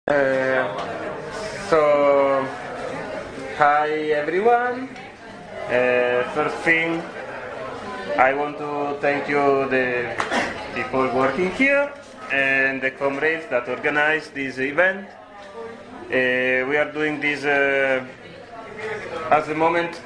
So, hi everyone. First thing, I want to thank you, the people working here and the comrades that organized this event. We are doing this as a moment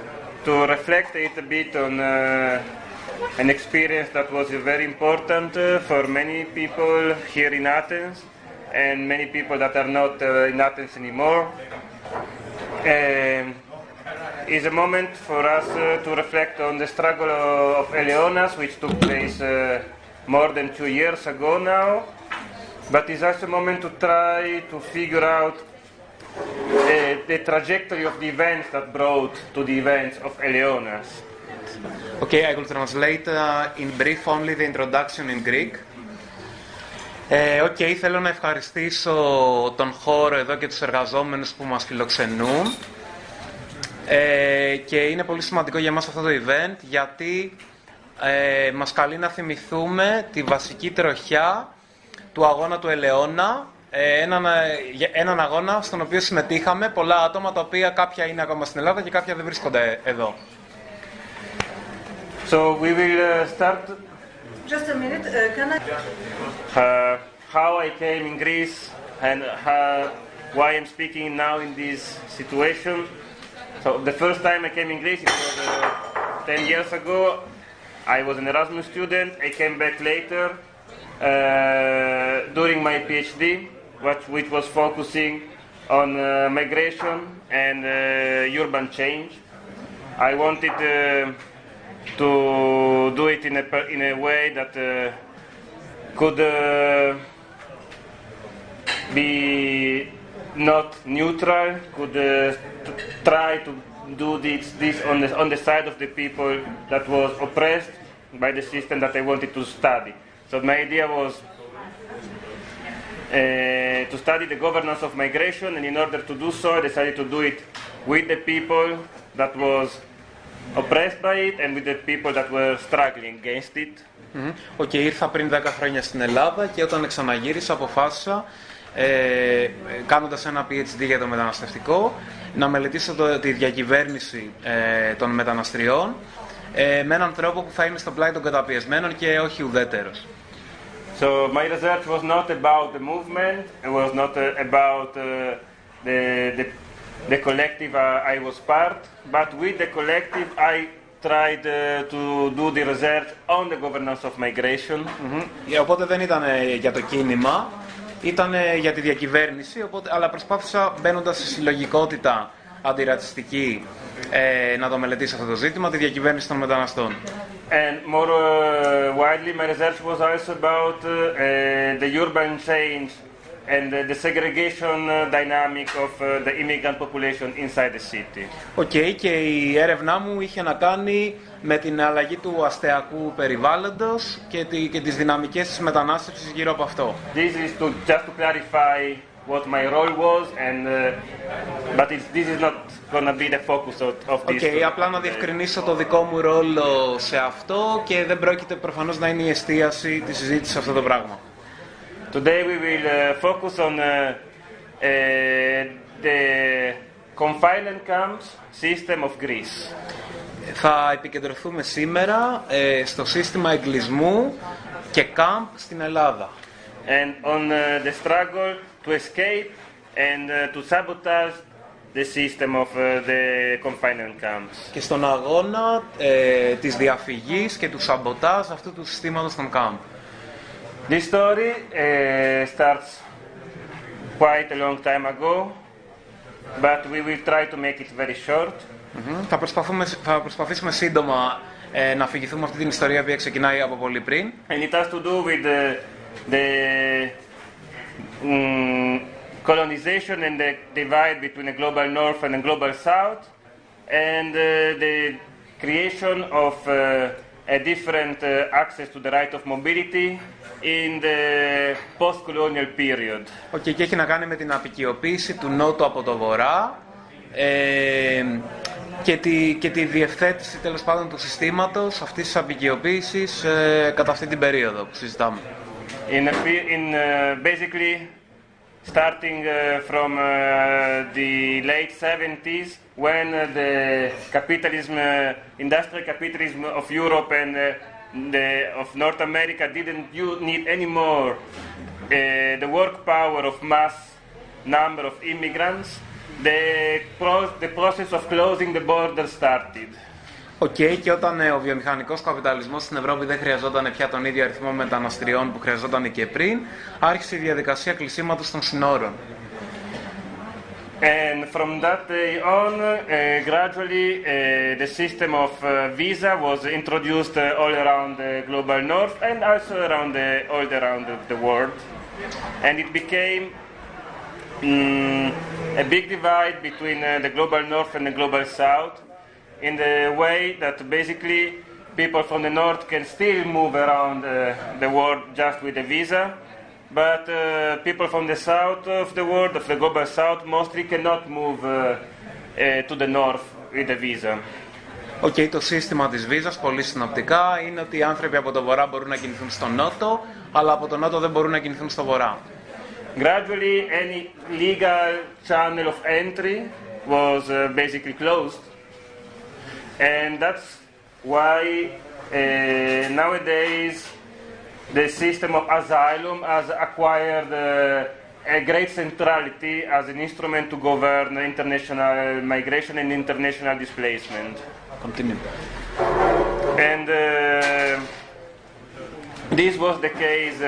to reflect a little bit on an experience that was very important for many people here in Athens and many people that are not in Athens anymore. Is a moment for us to reflect on the struggle of Elαιώνα, which took place more than 2 years ago now, but it's also a moment to try to figure out the trajectory of the events that brought to the events of Elαιώνα. Okay, I will translate in brief only the introduction in Greek. Θέλω να ευχαριστήσω τον χώρο εδώ και τους εργαζόμενους που μας φιλοξενούν. Και είναι πολύ σημαντικό για μας αυτό το event, γιατί μας καλεί να θυμηθούμε τη βασική τροχιά του αγώνα του Ελαιώνα, έναν αγώνα στον οποίο συμμετείχαμε πολλά άτομα, τα οποία κάποια είναι ακόμα στην Ελλάδα και κάποια δεν βρίσκονται εδώ. So we will start. Just a minute, can I... How I came in Greece and why I'm speaking now in this situation. So the first time I came in Greece, it was 10 years ago. I was an Erasmus student. I came back later during my PhD, which was focusing on migration and urban change. I wanted to do it in a way that could be not neutral, could try to do this on the side of the people that was oppressed by the system that I wanted to study. So my idea was to study the governance of migration, and in order to do so I decided to do it with the people that was oppressed by it and with the people that were struggling against it. Ήρθα πριν 10 χρόνια στην Ελλάδα και όταν ξαναγύρισα αποφάσισα, κάνοντας ένα PhD για το μεταναστευτικό, να μελετήσω τη διακυβέρνηση των μεταναστριών με έναν τρόπο που θα είναι στο πλάι των καταπιεσμένων και όχι ουδέτερος. So my research was not about the movement, it was not about the collective I was part, but with the collective I tried to do the research on the governance of migration. Οπότε δεν ήταν για το κίνημα, ήταν για τη διακυβέρνηση, αλλά προσπάθησα, μπαίνοντας στη συλλογικότητα αντιρατσιστική, να το μελετήσω αυτό το ζήτημα, τη διακυβέρνηση των μεταναστών. And more widely, my research was also about the urban change and the segregation dynamic of the immigrant population inside the city. Και η έρευνά μου είχε να κάνει με την αλλαγή του αστεακού περιβάλλοντος και τις δυναμικές της μετανάστευσης γύρω από αυτό. This is just to clarify what my role was, but this is not going to be the focus of this. Απλά να διευκρινίσω το δικό μου ρόλο σε αυτό και δεν πρόκειται προφανώς να είναι η εστίαση της συζήτησης σε αυτό το πράγμα. Today we will focus on the confinement camps system of Greece. Θα επικεντρωθούμε σήμερα στο σύστημα εγκλισμού και κάμπ στην Ελλάδα. And on the struggle to escape and to sabotage the system of the confinement camps. Και στον αγώνα της διαφυγής και του σαμποτάζ αυτού του συστήματος των κάμπ. This story starts quite a long time ago, but we will try to make it very short. Θα προσπαθήσουμε σύντομα να αφηγηθούμε αυτή την ιστορία που ξεκινάει από πολύ πριν. And it has to do with the colonization and the divide between the global north and the global south, and the creation of a different access to the right of mobility in the post-colonial period. Και έχει να κάνει με την αποικιοποίηση του νότου από το βορρά και τη διευθέτηση τέλος πάντων του συστήματος αυτής της αποικιοποίησης κατά αυτή την περίοδο που συζητάμε. Basically starting from the late 70s, when the capitalism, industrial capitalism of Europe and of North America didn't need anymore the work power of mass number of immigrants, the process of closing the border started. Και όταν ο βιομηχανικός καπιταλισμός στην Ευρώπη δεν χρειαζόταν πια τον ίδιο αριθμό μεταναστριών που χρειαζόταν και πριν, άρχισε η διαδικασία κλεισίματος των συνόρων. And from that day on, gradually the system of visa was introduced all around the global north and also all around the world. And it became a big divide between the global north and the global south, in the way that basically people from the north can still move around the world just with a visa, but people from the south of the world, of the global south, mostly cannot move to the north with a visa. Το σύστημα της βίζας, πολύ συνοπτικά, είναι ότι οι άνθρωποι από το βορρά μπορούν να κινηθούν στο νότο, αλλά από το νότο δεν μπορούν να κινηθούν στο βορρά. Gradually, any legal channel of entry was basically closed. And that's why nowadays the system of asylum has acquired a great centrality as an instrument to govern international migration and international displacement. Continue. And this was the case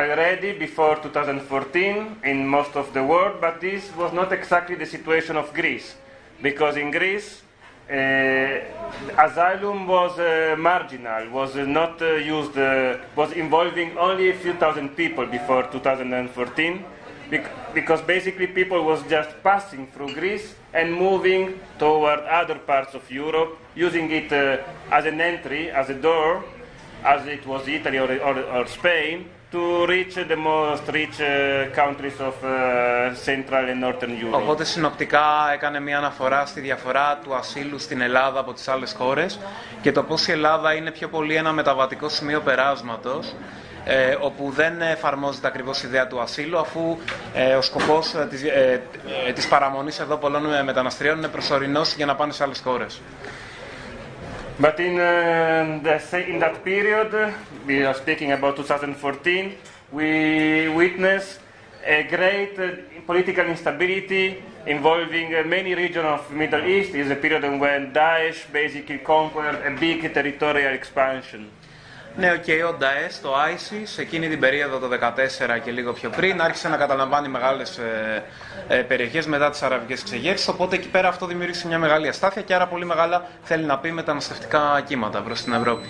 already before 2014 in most of the world, but this was not exactly the situation of Greece, because in Greece asylum was marginal, was not used, was involving only a few thousand people before 2014, because basically people was just passing through Greece and moving toward other parts of Europe, using it as an entry, as a door, as it was Italy or Spain, to reach the most rich countries of Central and Northern Europe. Οπότε συνοπτικά έκανε μια αναφορά στη διαφορά του ασύλου στην Ελλάδα από τις άλλες χώρες και το πώς η Ελλάδα είναι πιο πολύ ένα μεταβατικό σημείο περάσματος, όπου δεν εφαρμόζεται ακριβώς η ιδέα του ασύλου, αφού ο σκοπός της παραμονής εδώ πολλών μεταναστριών είναι προσωρινός για να πάνε σε άλλες χώρες. But in that period, we are speaking about 2014, we witnessed a great political instability involving many regions of Middle East. It is a period when Daesh basically conquered a big territorial expansion. Ναι, ο Νταές, το ISIS, σε εκείνη την περίοδο το 2014 και λίγο πιο πριν, άρχισε να καταλαμβάνει μεγάλες περιοχές μετά τις αραβικές εξεγέρσεις, οπότε εκεί πέρα αυτό δημιούργησε μια μεγάλη αστάθεια και άρα πολύ μεγάλα θέλει να πει μεταναστευτικά κύματα προς την Ευρώπη.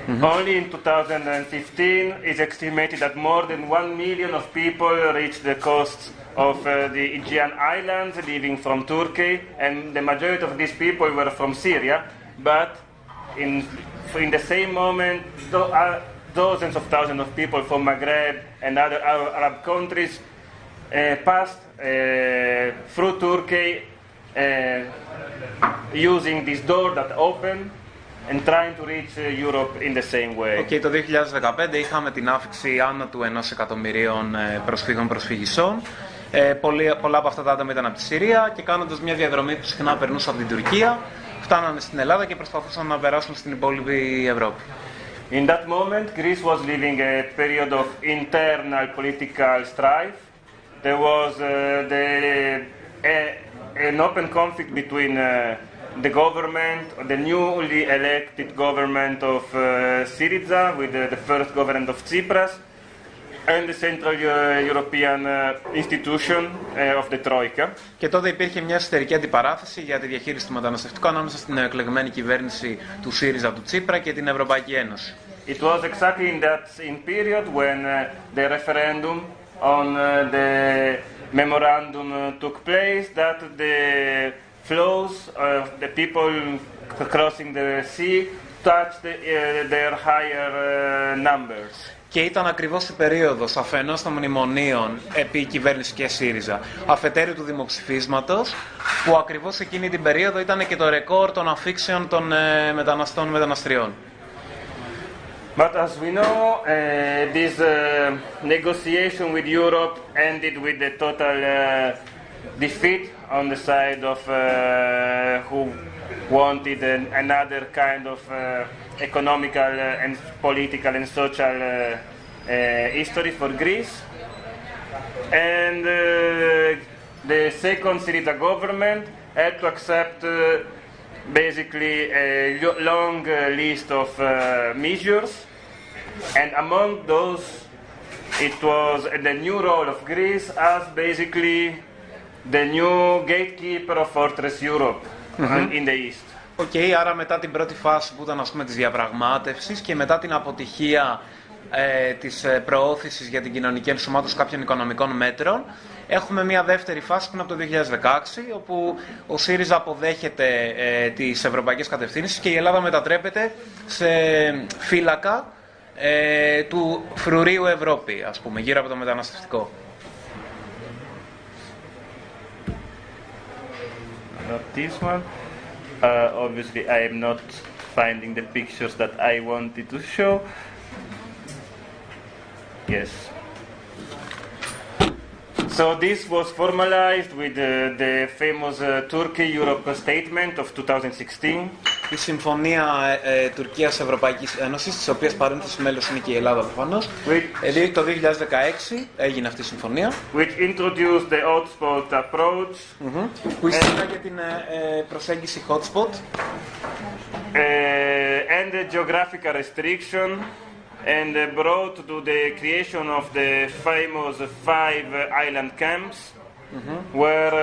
Only in 2015 it's estimated that more than 1 million of people reached the coasts of the Aegean Islands, leaving from Turkey, and the majority of these people were from Syria, but in the same moment, dozens of thousands of people from Maghreb and other Arab countries passed through Turkey using this door that opened and trying to reach Europe in the same way. Το 2015 είχαμε την άφιξη άνω του 1 εκατομμυρίων προσφύγων προσφυγισών. Πολλά από αυτά τα άτομα ήταν από τη Συρία και κάνοντας μια διαδρομή που συχνά περνούσαν από την Τουρκία, φτάνανε στην Ελλάδα και προσπαθούσαν να περάσουν στην υπόλοιπη Ευρώπη. In that moment, Greece was living a period of internal political strife. There was an open conflict between the government, the newly elected government of Syriza, with the first government of Tsipras, and the Central European institution of the Troika. Και τότε υπήρχε μια εσωτερική αντιπαράθεση για τη διαχείριση του μεταναστευτικού ανάμεσα στην εκλεγμένη κυβέρνηση του ΣΥΡΙΖΑ του Τσίπρα και την Ευρωπαϊκή Ένωση. It was exactly in that period when the referendum on the memorandum took place that the flows of the people crossing the sea touched their higher numbers. Και ήταν ακριβώς η περίοδος αφενός των μνημονίων επί κυβέρνηση και ΣΥΡΙΖΑ, αφετέρου του δημοψηφίσματος, που ακριβώς εκείνη την περίοδο ήταν και το ρεκόρ των αφήξεων των μεταναστών μεταναστριών. But as we know, this negotiation with Europe ended with the total defeat on the side of who wanted another kind of economical and political and social history for Greece. And the second Syriza government had to accept basically a long list of measures, and among those it was the new role of Greece as basically the new gatekeeper of Fortress Europe in the east. Άρα μετά την πρώτη φάση που ήταν, ας πούμε, της διαπραγμάτευσης και μετά την αποτυχία της προώθησης για την κοινωνική ενσωμάτωση κάποιων οικονομικών μέτρων, έχουμε μια δεύτερη φάση πριν από το 2016, όπου ο ΣΥΡΙΖΑ αποδέχεται τις ευρωπαϊκές κατευθύνσεις και η Ελλάδα μετατρέπεται σε φύλακα του φρουρίου Ευρώπη, ας πούμε, γύρω από το μεταναστευτικό. Not this one. Obviously, I am not finding the pictures that I wanted to show. Yes. So this was formalized with the famous Turkey-Europe statement of 2016. Η Συμφωνία Τουρκίας-Ευρωπαϊκής Ένωσης, της οποίας παρένθεση μέλος είναι και η Ελλάδα προφανώς. Το 2016 έγινε αυτή η συμφωνία. Which introduced the hotspot approach. Που εισήγαγε την προσέγγιση hotspot. And the geographical restriction. And brought to the creation of the famous 5 island camps, where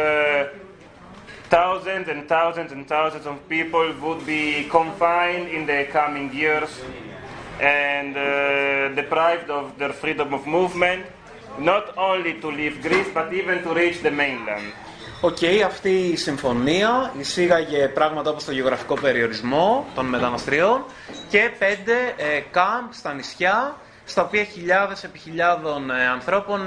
thousands and thousands and thousands of people would be confined in the coming years and deprived of their freedom of movement, not only to leave Greece but even to reach the mainland. Αυτή η συμφωνία εισήγαγε πράγματα όπως το γεωγραφικό περιορισμό των μεταναστριών και 5 κάμπ στα νησιά, στα οποία χιλιάδες επί χιλιάδων ανθρώπων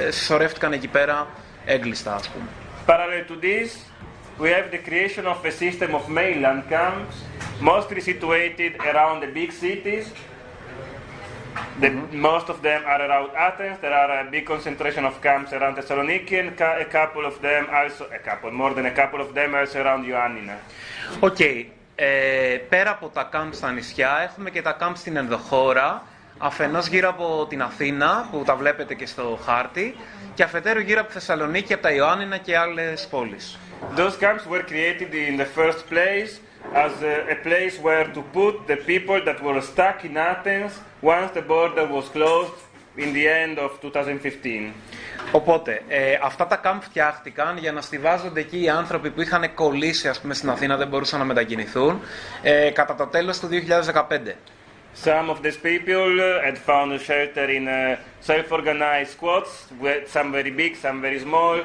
συσσωρεύτηκαν εκεί πέρα έγκλειστα, ας πούμε. Parallel to this, we have the creation of a system of mainland camps, mostly situated around the big cities. Most of them are around Athens. There are a big concentration of camps around Thessaloniki, and a couple of them also, more than a couple of them also around Ioannina. Πέρα από τα κάμπ στα νησιά, έχουμε και τα κάμπ στην ενδοχώρα, αφενός γύρω από την Αθήνα, που τα βλέπετε και στο χάρτη, και αφετέρου γύρω από τη Θεσσαλονίκη, από τα Ιωάννινα και άλλες πόλεις. Those camps were created in the first place as a place where to put the people that were stuck in Athens once the border was closed in the end of 2015. Οπότε, αυτά τα κάμπ φτιάχτηκαν για να στιβάζονται εκεί οι άνθρωποι που είχαν κολλήσει, ας πούμε, στην Αθήνα, δεν μπορούσαν να μετακινηθούν, κατά το τέλος του 2015. Some of these people had found a shelter in self-organized squads, some very big, some very small,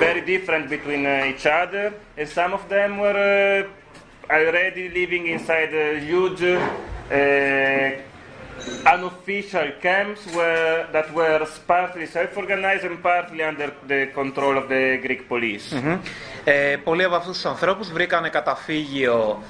very different between each other, and some of them were already living inside huge unofficial camps that were partly self-organized and partly under the control of the Greek police. Πολλοί από αυτούς τους ανθρώπους βρήκανε καταφύγιο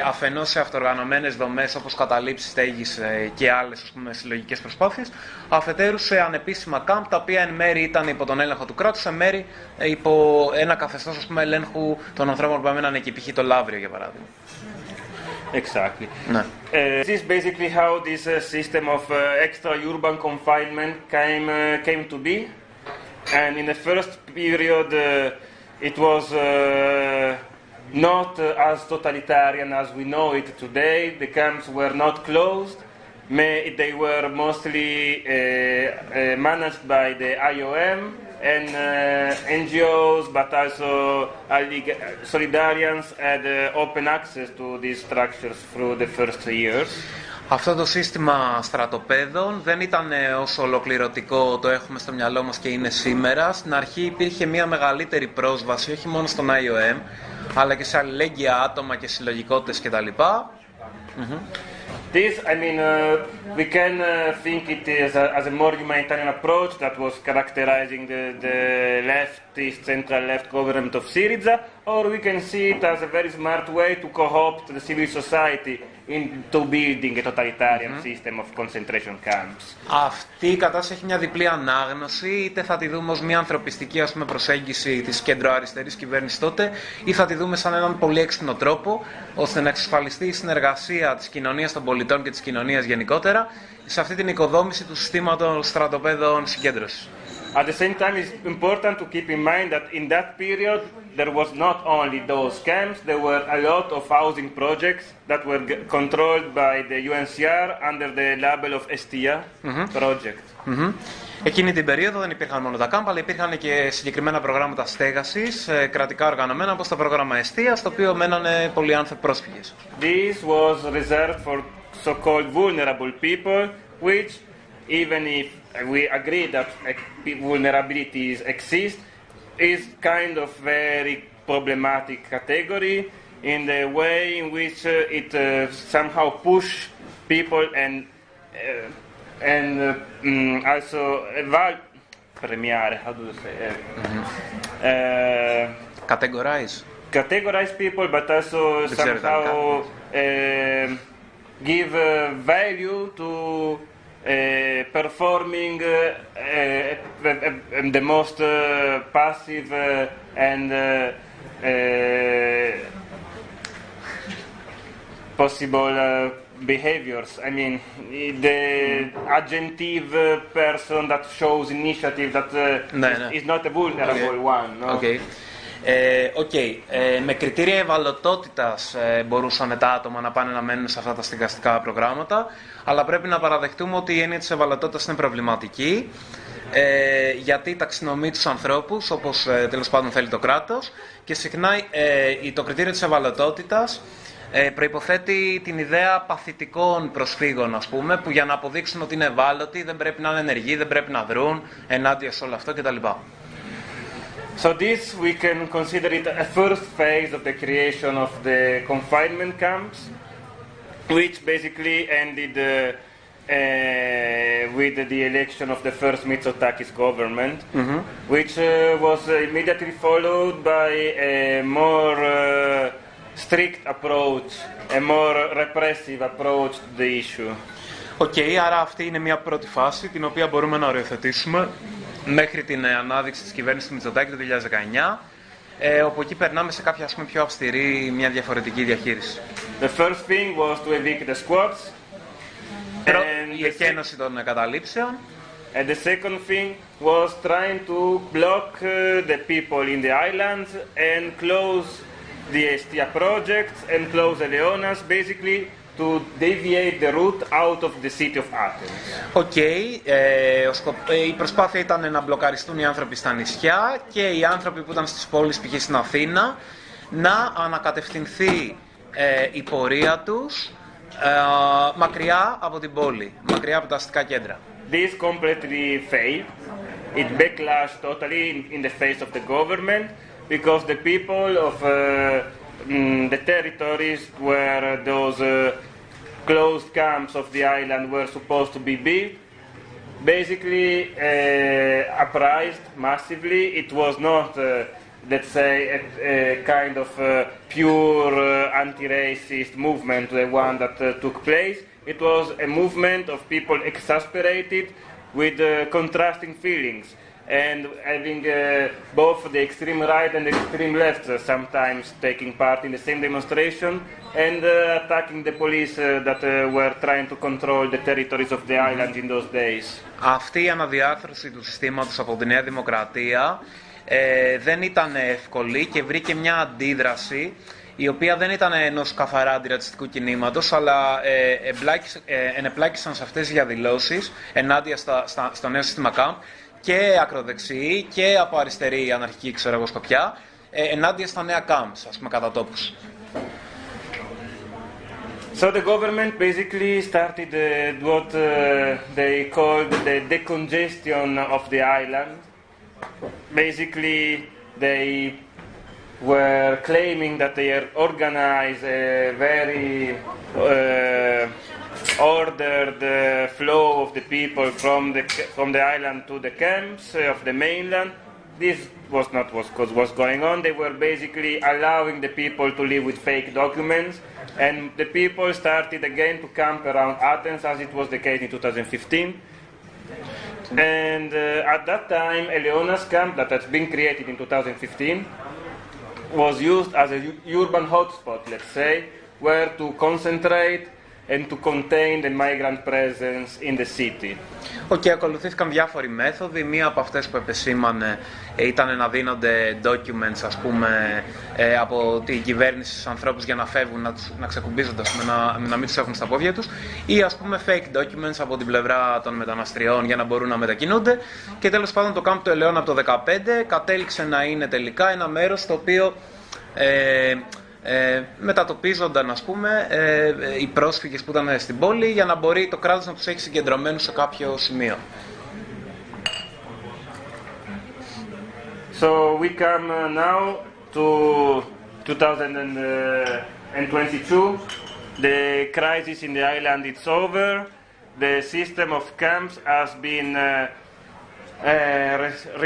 αφενός σε αυτοοργανωμένες δομές όπως καταλήψεις, στέγης και άλλες, ας πούμε, συλλογικές προσπάθειες, αφετέρου σε ανεπίσημα κάμπ, τα οποία εν μέρη ήταν υπό τον έλεγχο του κράτους, εν μέρη υπό ένα καθεστώς, ας πούμε, ελέγχου των ανθρώπων που έμεναν εκεί, π.χ. το Λαύριο για παράδειγμα. Exactly. This is basically how this system of extra-urban confinement came to be. And in the first period, it was not as totalitarian as we know it today. The camps were not closed. They were mostly managed by the IOM and NGOs, but also Solidarians had open access to these structures through the first 3 years. Αυτό το σύστημα στρατοπέδων δεν ήταν όσο ολοκληρωτικό το έχουμε στο μυαλό μας και είναι σήμερα. Στην αρχή υπήρχε μια μεγαλύτερη πρόσβαση, όχι μόνο στον IOM, αλλά και σε αλληλέγγυα άτομα και συλλογικότητες κτλ. This, I mean, we can think it as a more humanitarian approach that was characterizing the leftist, central-left government of Syriza, or we can see it as a very smart way to co-opt the civil society into building a totalitarian system of concentration camps. Αυτή η κατάσταση έχει μια διπλή ανάγνωση, είτε θα τη δούμε ως μια ανθρωπιστική προσέγγιση της κεντροαριστερής κυβέρνησης τότε, ή θα τη δούμε σαν έναν πολύ έξυπνο τρόπο, ώστε να εξασφαλιστεί η συνεργασία της κοινωνίας των πολιτών και της κοινωνίας γενικότερα σε αυτή την οικοδόμηση του συστήματος στρατοπέδων συγκέντρωσης. At the same time, it's important to keep in mind that in that period there was not only those camps, there were a lot of housing projects that were controlled by the UNHCR under the label of Exarchia project. Εκείνη την περίοδο δεν υπήρχαν μόνο τα κάμπ, αλλά υπήρχαν και συγκεκριμένα προγράμματα στέγασης, κρατικά οργανωμένα, όπως το πρόγραμμα Εστία, στο οποίο μένανε πολλοί άνθρωποι πρόσφυγες. This was reserved for so-called vulnerable people, which, even if we agree that vulnerabilities exist, is kind of very problematic category in the way in which it somehow push people and also premiare, how do you say? Categorize people, but also somehow give value to performing the most passive and possible behaviors. I mean, the agentive person that shows initiative that is not a vulnerable one. No? Με κριτήρια ευαλωτότητας μπορούσαν τα άτομα να πάνε να μένουν σε αυτά τα στεγαστικά προγράμματα, αλλά πρέπει να παραδεχτούμε ότι η έννοια της ευαλωτότητας είναι προβληματική, γιατί ταξινομεί τους ανθρώπους όπως τέλος πάντων θέλει το κράτος, και συχνά το κριτήριο της ευαλωτότητας προϋποθέτει την ιδέα παθητικών προσφύγων, ας πούμε, που για να αποδείξουν ότι είναι ευάλωτοι δεν πρέπει να είναι ενεργοί, δεν πρέπει να δρουν ενάντια σε όλο αυτό κτλ. So this we can consider it a first phase of the creation of the confinement camps, which basically ended with the election of the first Mitsotakis government, which was immediately followed by a more strict approach, a more repressive approach to the issue. Άρα αυτή είναι μια πρώτη φάση την οποία μπορούμε να οριοθετήσουμε μέχρι την ανάδειξη της κυβέρνησης του Μητσοτάκη το 2019, όπου εκεί περνάμε σε κάποια πιο αυστηρή, μια διαφορετική διαχείριση. The first thing was to evict the squads. Η εκένωση των καταλήψεων. And the second thing was trying to block the people in the islands and close the Exarchia projects and close Ελαιώνας, basically to deviate the route out of the city of Athens. Η προσπάθεια ήταν να μπλοκαριστούν οι άνθρωποι στα νησιά και οι άνθρωποι που ήταν στις πόλεις, π.χ. στην Αθήνα, να ανακατευθυνθεί η πορεία τους μακριά από την πόλη, μακριά από τα αστικά κέντρα. This completely failed. It backlashed totally in the face of the government, because the people of the territories where those closed camps of the island were supposed to be built basically uprised massively. It was not, let's say, a kind of pure anti-racist movement, the one that took place. It was a movement of people exasperated with contrasting feelings, and having both the extreme right and the extreme left sometimes taking part in the same demonstration and attacking the police that were trying to control the territories of the island in those days. Αυτή η αναδιάρθρωση του συστήματος από τη Νέα Δημοκρατία δεν ήταν εύκολη και βρήκε μια αντίδραση η οποία δεν ήταν ενός καθαρά αντιρατσιστικού κινήματος, αλλά ενεπλάκησαν σε αυτές τις διαδηλώσεις ενάντια στο νέο σύστημα ΚΑΜΠ και ακροδεξιοί και από αριστερή αναρχική σκοπιά, ενάντια στα νέα ΚΑΜΠς, ας πούμε, κατά τόπους. So the government basically started what they called the decongestion of the island. Basically, they were claiming that they organize a very ordered flow of the people from the island to the camps of the mainland, this was not what was going on. They were basically allowing the people to live with fake documents, and the people started again to camp around Athens, as it was the case in 2015. And at that time, Elleώna's camp, that has been created in 2015, was used as a urban hotspot, let's say, where to concentrate and to contain the migrant presence in the city. Και ακολουθήθηκαν διάφοροι μέθοδοι. Μία από αυτές που επεσήμανε ήταν να δίνονται documents, ας πούμε, από την κυβέρνηση στους ανθρώπους για να φεύγουν, να ξεκουμπίζονται, να μην τους έχουν στα πόδια τους, ή ας πούμε fake documents από την πλευρά των μεταναστριών για να μπορούν να μετακινούνται. Και τέλος πάντων το κάμπ του Ελαιώνα από το 2015 κατέληξε να είναι τελικά ένα μέρος στο οποίο μετατοπίζονταν, ας πούμε, οι πρόσφυγες που ήταν στην πόλη για να μπορεί το κράτος να τους έχει συγκεντρωμένους σε κάποιο σημείο. So we come now to 2022. The crisis in the island is over. The system of camps has been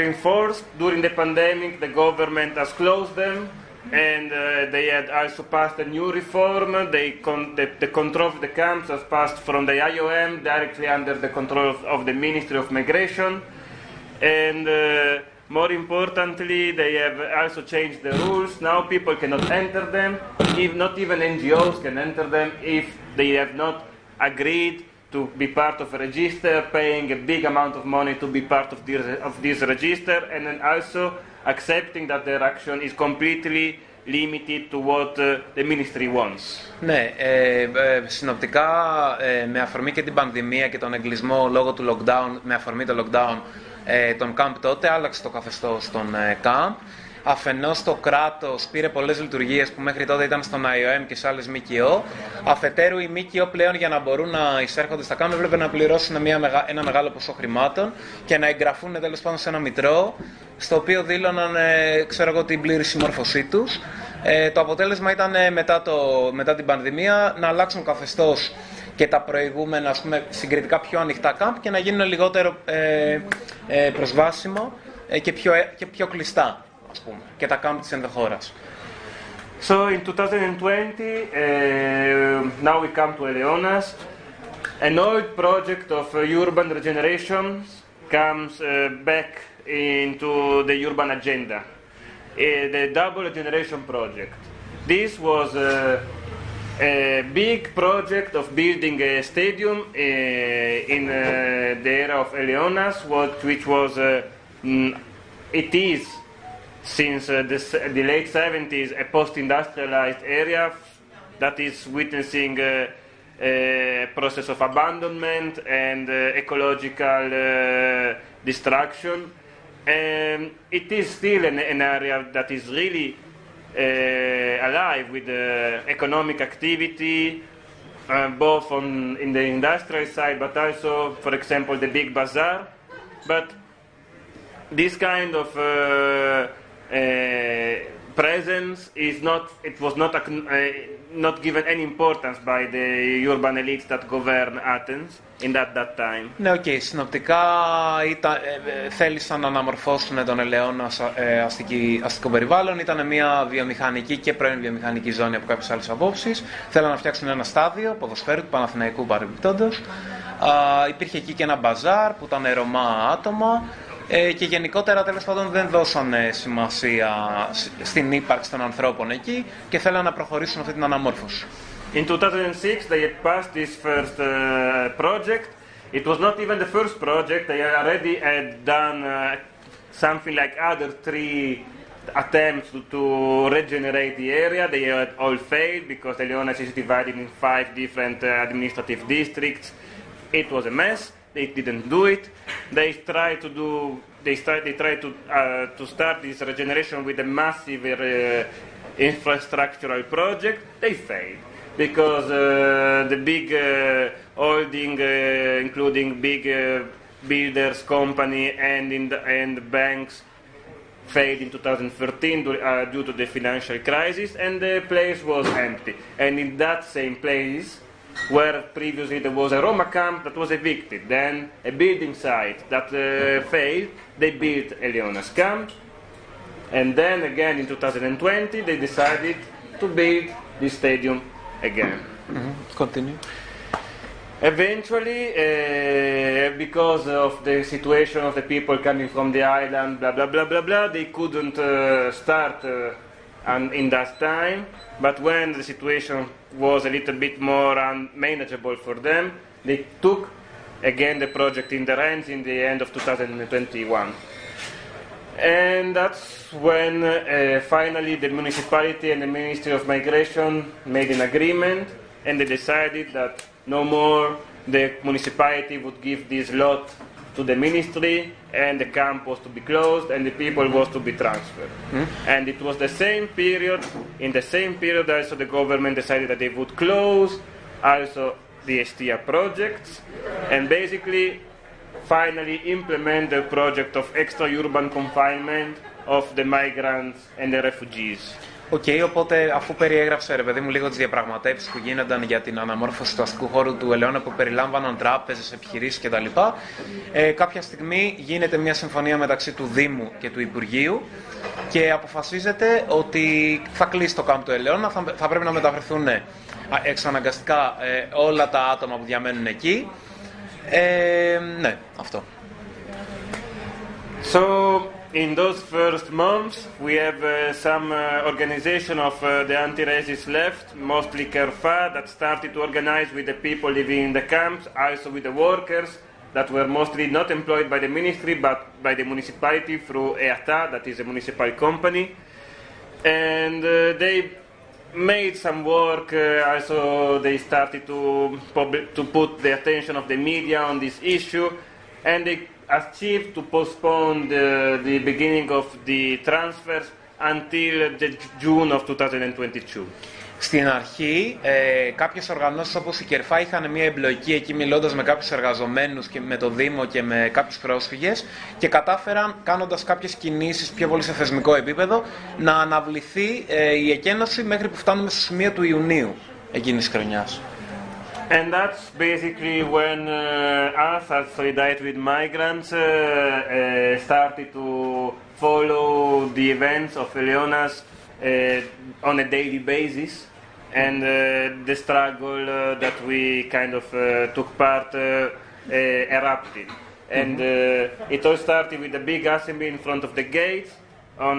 reinforced. During the pandemic, the government has closed them. And they had also passed a new reform. The control of the camps has passed from the IOM directly under the control of the Ministry of Migration. And more importantly, they have also changed the rules. Now people cannot enter them. Not even NGOs can enter them if they have not agreed to be part of a register, paying a big amount of money to be part of this register, and then also accepting that their action is completely limited to what the ministry wants. Ναι, συνοπτικά με αφορμή και την πανδημία και τον εγκλισμό λόγω του lockdown, με αφορμή το lockdown, τον camp τότε άλλαξε το καθεστώς των camp. Αφενός το κράτος πήρε πολλές λειτουργίες που μέχρι τότε ήταν στον IOM και σε άλλες ΜΚΟ. Αφετέρου οι ΜΚΟ πλέον για να μπορούν να εισέρχονται στα κάμπ έπρεπε να πληρώσουν ένα μεγάλο ποσό χρημάτων και να εγγραφούν τέλος πάντων σε ένα μητρό, στο οποίο δήλωναν την πλήρη συμμόρφωσή τους. Το αποτέλεσμα ήταν μετά την πανδημία να αλλάξουν καθεστώς και τα προηγούμενα, ας πούμε, συγκριτικά πιο ανοιχτά κάμπ και να γίνουν λιγότερο προσβάσιμο και πιο κλειστά, ας πούμε, και τα κάμπ της ενδοχώρας. So in 2020, now we come to Elleώna's. An old project of urban regeneration comes back into the urban agenda. The double regeneration project. This was a big project of building a stadium in the area of Elleώna's, which was, it is, since the late 70s, a post-industrialized area that is witnessing a process of abandonment and ecological destruction. It is still an area that is really alive with economic activity, both in the industrial side, but also, for example, the big bazaar. But this kind of presence was not given any importance by the urban elites that govern Athens in that time. Ναι, συνοπτικά θέλησαν να αναμορφώσουν τον Ελαιώνα αστικό περιβάλλον. Ήταν μια βιομηχανική και πρώην βιομηχανική ζώνη από κάποιες άλλες απόψεις. Θέλαν να φτιάξουν ένα στάδιο ποδοσφαίρου του Παναθηναϊκού παρεμπιπτόντος. Υπήρχε εκεί και ένα μπαζάρ που ήταν Ρωμά άτομα. Και γενικότερα τέλος πάντων δεν δώσανε σημασία στην ύπαρξη των ανθρώπων εκεί και θέλανε να προχωρήσουν αυτή την αναμόρφωση. In 2006 they had passed this first project. It was not even the first project. They already had done something like other 3 attempts to regenerate the area. They had all failed because Elleώna is divided in 5 different administrative districts. It was a mess. They didn't do it. They tried to start this regeneration with a massive infrastructural project. They failed because the big holding, including big builders company and banks, failed in 2013 due to the financial crisis, and the place was empty. And in that same place, where previously there was a Roma camp that was evicted, then a building site that failed, they built Elleώna's camp, and then again in 2020 they decided to build this stadium again. Continue. Eventually, because of the situation of the people coming from the island, blah blah blah blah blah, they couldn't start in that time. But when the situation was a little bit more unmanageable for them, they took again the project in their hands in the end of 2021. And that's when finally the municipality and the Ministry of Migration made an agreement, and they decided that no more the municipality would give this lot to the ministry, and the camp was to be closed, and the people was to be transferred. And it was the same period, in the same period also the government decided that they would close also the Estia projects, and basically finally implement the project of extra-urban confinement of the migrants and the refugees. Οπότε αφού περιέγραψε ρε παιδί μου λίγο τις διαπραγματεύσεις που γίνονταν για την αναμόρφωση του αστικού χώρου του Ελαιώνα που περιλάμβαναν τράπεζες, επιχειρήσεις κτλ. Κάποια στιγμή γίνεται μια συμφωνία μεταξύ του Δήμου και του Υπουργείου και αποφασίζεται ότι θα κλείσει το κάμπ του Ελαιώνα, θα πρέπει να μεταφερθούν εξαναγκαστικά όλα τα άτομα που διαμένουν εκεί. Ναι, αυτό. So, in those first months, we have some organization of the anti-racist left, mostly Kerfa, that started to organize with the people living in the camps, also with the workers that were mostly not employed by the ministry but by the municipality through EATA, that is a municipal company. And they made some work, also they started to put the attention of the media on this issue, and they achieved to postpone the beginning of the transfers until June of 2022. Στην αρχή, κάποιες οργανώσεις όπως η Κερφά είχαν μια εμπλοκή εκεί μιλώντας με κάποιους εργαζομένους και με το Δήμο και με κάποιους πρόσφυγες και κατάφεραν, κάνοντας κάποιες κινήσεις πιο πολύ σε θεσμικό επίπεδο, να αναβληθεί η εκένωση μέχρι που φτάνουμε στο σημείο του Ιουνίου εκείνης της χρονιάς. And that's basically when us, as Solidarity with Migrants, started to follow the events of Elleώna's on a daily basis, and the struggle that we kind of took part erupted. And it all started with a big assembly in front of the gates on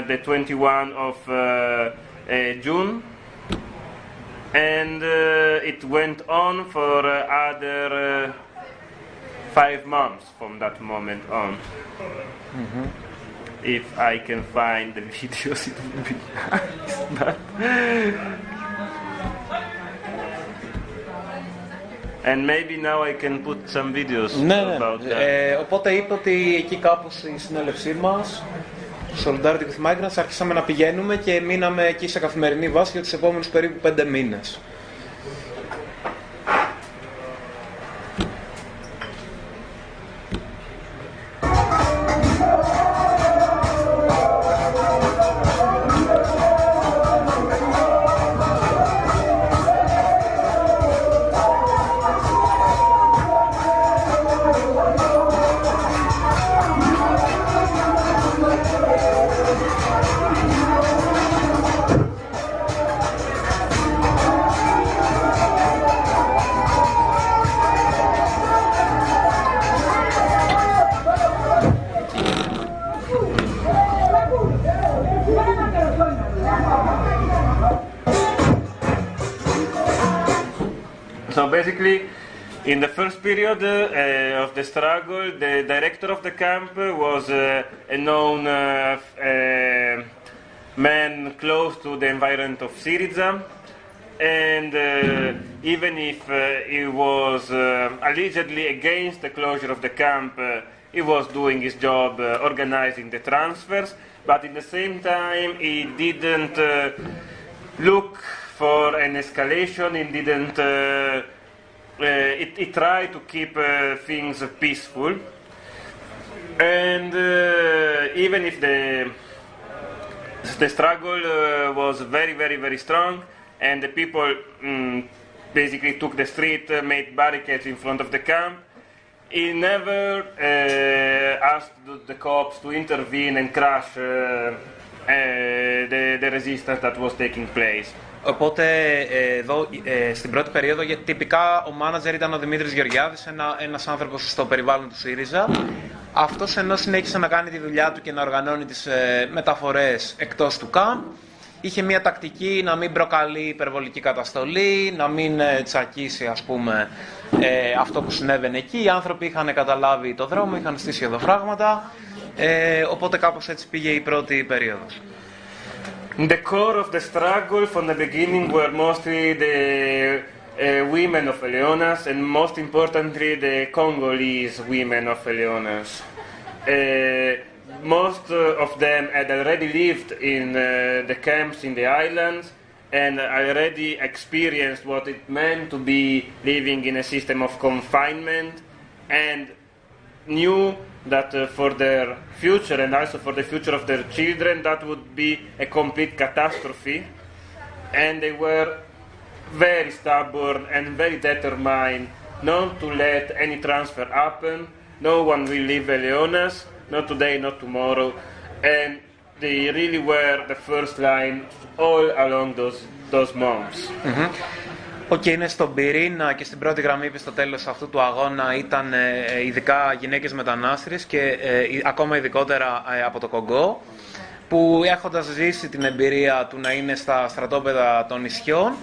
the 21 of June. And it went on for other 5 months from that moment on. If I can find the videos, it would be nice. But and maybe now I can put some videos about that. Οπότε είπε ότι εκεί κάπου στη συνέλευσή μας, Soultani with Migrants, άρχισαμε να πηγαίνουμε και μείναμε εκεί σε καθημερινή βάση για τους επόμενους περίπου 5 μήνες. So basically, in the first period of the struggle, the director of the camp was a known man close to the environment of Syriza, and even if he was allegedly against the closure of the camp, he was doing his job organizing the transfers, but at the same time he didn't look for an escalation. He didn't. He tried to keep things peaceful, and even if the struggle was very, very, very strong, and the people basically took the street, made barricades in front of the camp. He never asked the cops to intervene and crush the resistance that was taking place. Οπότε εδώ στην πρώτη περίοδο, γιατί τυπικά ο μάνατζερ ήταν ο Δημήτρης Γεωργιάδης, ένας άνθρωπος στο περιβάλλον του ΣΥΡΙΖΑ. Αυτός ενώ συνέχισε να κάνει τη δουλειά του και να οργανώνει τις μεταφορές εκτός του ΚΑΜΠ, είχε μια τακτική να μην προκαλεί υπερβολική καταστολή, να μην τσακίσει ας πούμε αυτό που συνέβαινε εκεί. Οι άνθρωποι είχαν καταλάβει το δρόμο, είχαν στήσει οδοφράγματα, οπότε κάπως έτσι πήγε η πρώτη περίοδος. The core of the struggle from the beginning were mostly the women of Elαιώνας and most importantly the Congolese women of Elαιώνας. Most of them had already lived in the camps in the islands and already experienced what it meant to be living in a system of confinement and knew that for their future and also for the future of their children that would be a complete catastrophe, and they were very stubborn and very determined not to let any transfer happen. No one will leave Elαιώνας, not today, not tomorrow, and they really were the first line all along those months. Mm-hmm. Είναι στον πυρήνα και στην πρώτη γραμμή στο τέλος αυτού του αγώνα ήταν ειδικά γυναίκες μετανάστριες και ακόμα ειδικότερα από το Κονγκό, που έχοντας ζήσει την εμπειρία του να είναι στα στρατόπεδα των νησιών,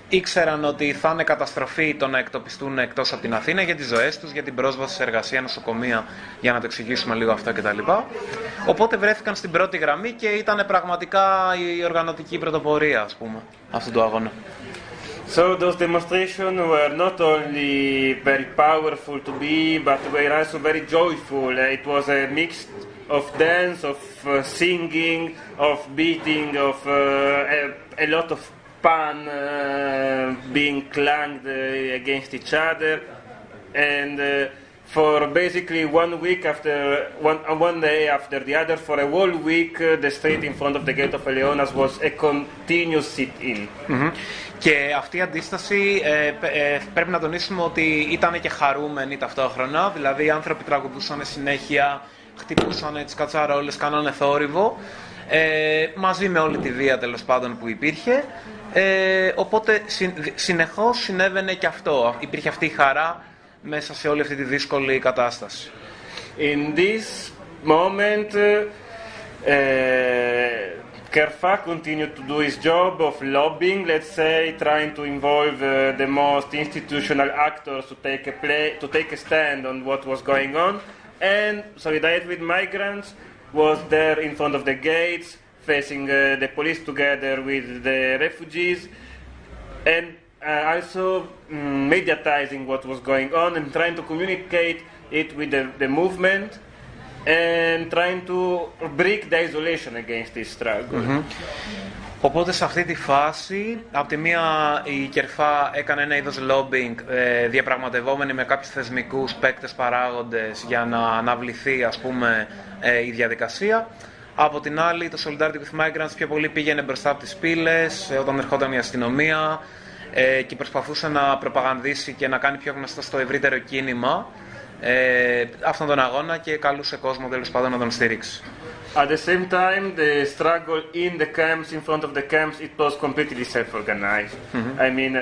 ήξεραν ότι θα είναι καταστροφή το να εκτοπιστούν εκτός από την Αθήνα για τις ζωές τους, για την πρόσβαση σε εργασία, νοσοκομεία, για να το εξηγήσουμε λίγο αυτό κτλ. Οπότε βρέθηκαν στην πρώτη γραμμή και ήταν πραγματικά η οργανωτική πρωτοπορία, ας πούμε, αυτού του αγώνα. So those demonstrations were not only very powerful to be, but were also very joyful. It was a mix of dance, of singing, of beating, of a lot of pan being clanged against each other. And for basically 1 week one day after the other, for a whole week, the street in front of the gate of Elαιώνας was a continuous sit-in. Mm-hmm. Και αυτή η αντίσταση πρέπει να τονίσουμε ότι ήταν και χαρούμενη ταυτόχρονα, δηλαδή οι άνθρωποι τραγουδούσαν συνέχεια, χτυπούσαν τις κατσαρόλες, κάνανε θόρυβο, μαζί με όλη τη βία τέλος πάντων που υπήρχε, οπότε συνεχώς συνέβαινε και αυτό, υπήρχε αυτή η χαρά μέσα σε όλη αυτή τη δύσκολη κατάσταση. In this moment, Kerfa continued to do his job of lobbying, let's say, trying to involve the most institutional actors to take a stand on what was going on, and Solidarity with Migrants was there in front of the gates, facing the police together with the refugees, and also mediatizing what was going on and trying to communicate it with the movement and trying to break the isolation against this struggle. Mm-hmm. Οπότε σε αυτή τη φάση, από τη μία η Κερφά έκανε ένα είδος lobbying, διαπραγματευόμενη με κάποιους θεσμικούς παίκτες παράγοντες για να αναβληθεί ας πούμε η διαδικασία. Από την άλλη το Solidarity with Migrants πιο πολύ πήγαινε μπροστά από τις πύλες όταν ερχόταν η αστυνομία και προσπαθούσε να προπαγανδίσει και να κάνει πιο γνωστό στο ευρύτερο κίνημα αυτόν τον αγώνα και καλούσε κόσμο τέλος πάντων να τον στηρίξει. At the same time, the struggle in the camps, in front of the camps, it was completely self-organized. Mm-hmm. I mean,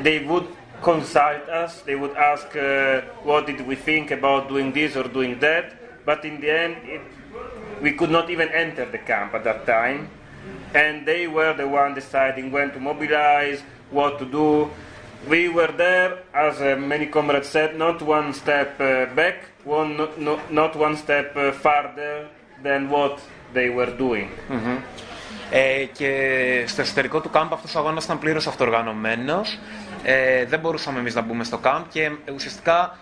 they would consult us, they would ask what did we think about doing this or doing that, but in the end, we could not even enter the camp at that time, and they were the one deciding when to mobilize, what to do. We were there, as many comrades said, not one step back, not one step farther than what they were doing. Mm-hmm. Και στο εσωτερικό του κάμπ αυτός ο αγώνας ήταν πλήρως αυτοοργανωμένος. Δεν μπορούσαμε εμείς να μπούμε στο κάμπ και ουσιαστικά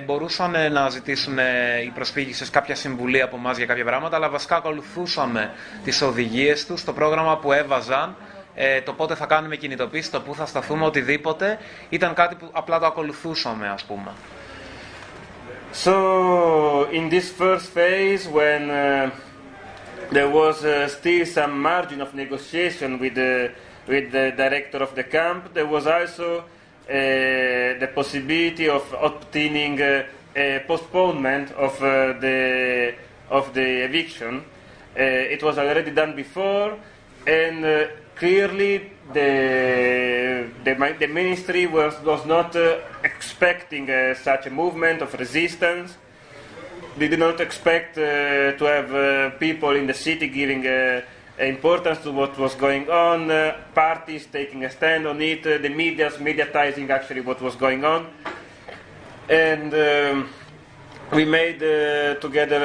μπορούσαν να ζητήσουν οι προσφύγησες κάποια συμβουλή από εμάς για κάποια πράγματα, αλλά βασικά ακολουθούσαμε τις οδηγίες τους, το πρόγραμμα που έβαζαν, το πότε θα κάνουμε κινητοποίηση, το πού θα σταθούμε, οτιδήποτε, ήταν κάτι που απλά το ακολουθούσαμε, ας πούμε. So, in this first phase, when there was still some margin of negotiation with with the director of the camp. There was also the possibility of obtaining a postponement of the eviction. It was already done before, and clearly the ministry was not expecting such a movement of resistance. They did not expect to have people in the city giving importance to what was going on, parties taking a stand on it, the mediatizing actually what was going on. And we made together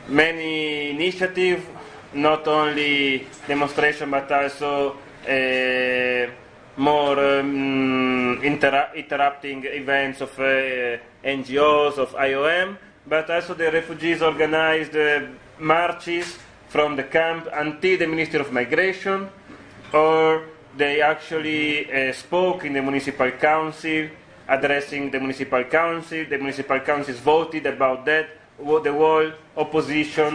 many initiatives, not only demonstration but also more interrupting events of NGOs, of IOM, but also the refugees organized marches from the camp until the Ministry of Migration, or they actually spoke in the municipal council, addressing the municipal council. The municipal councils voted about that. The whole opposition,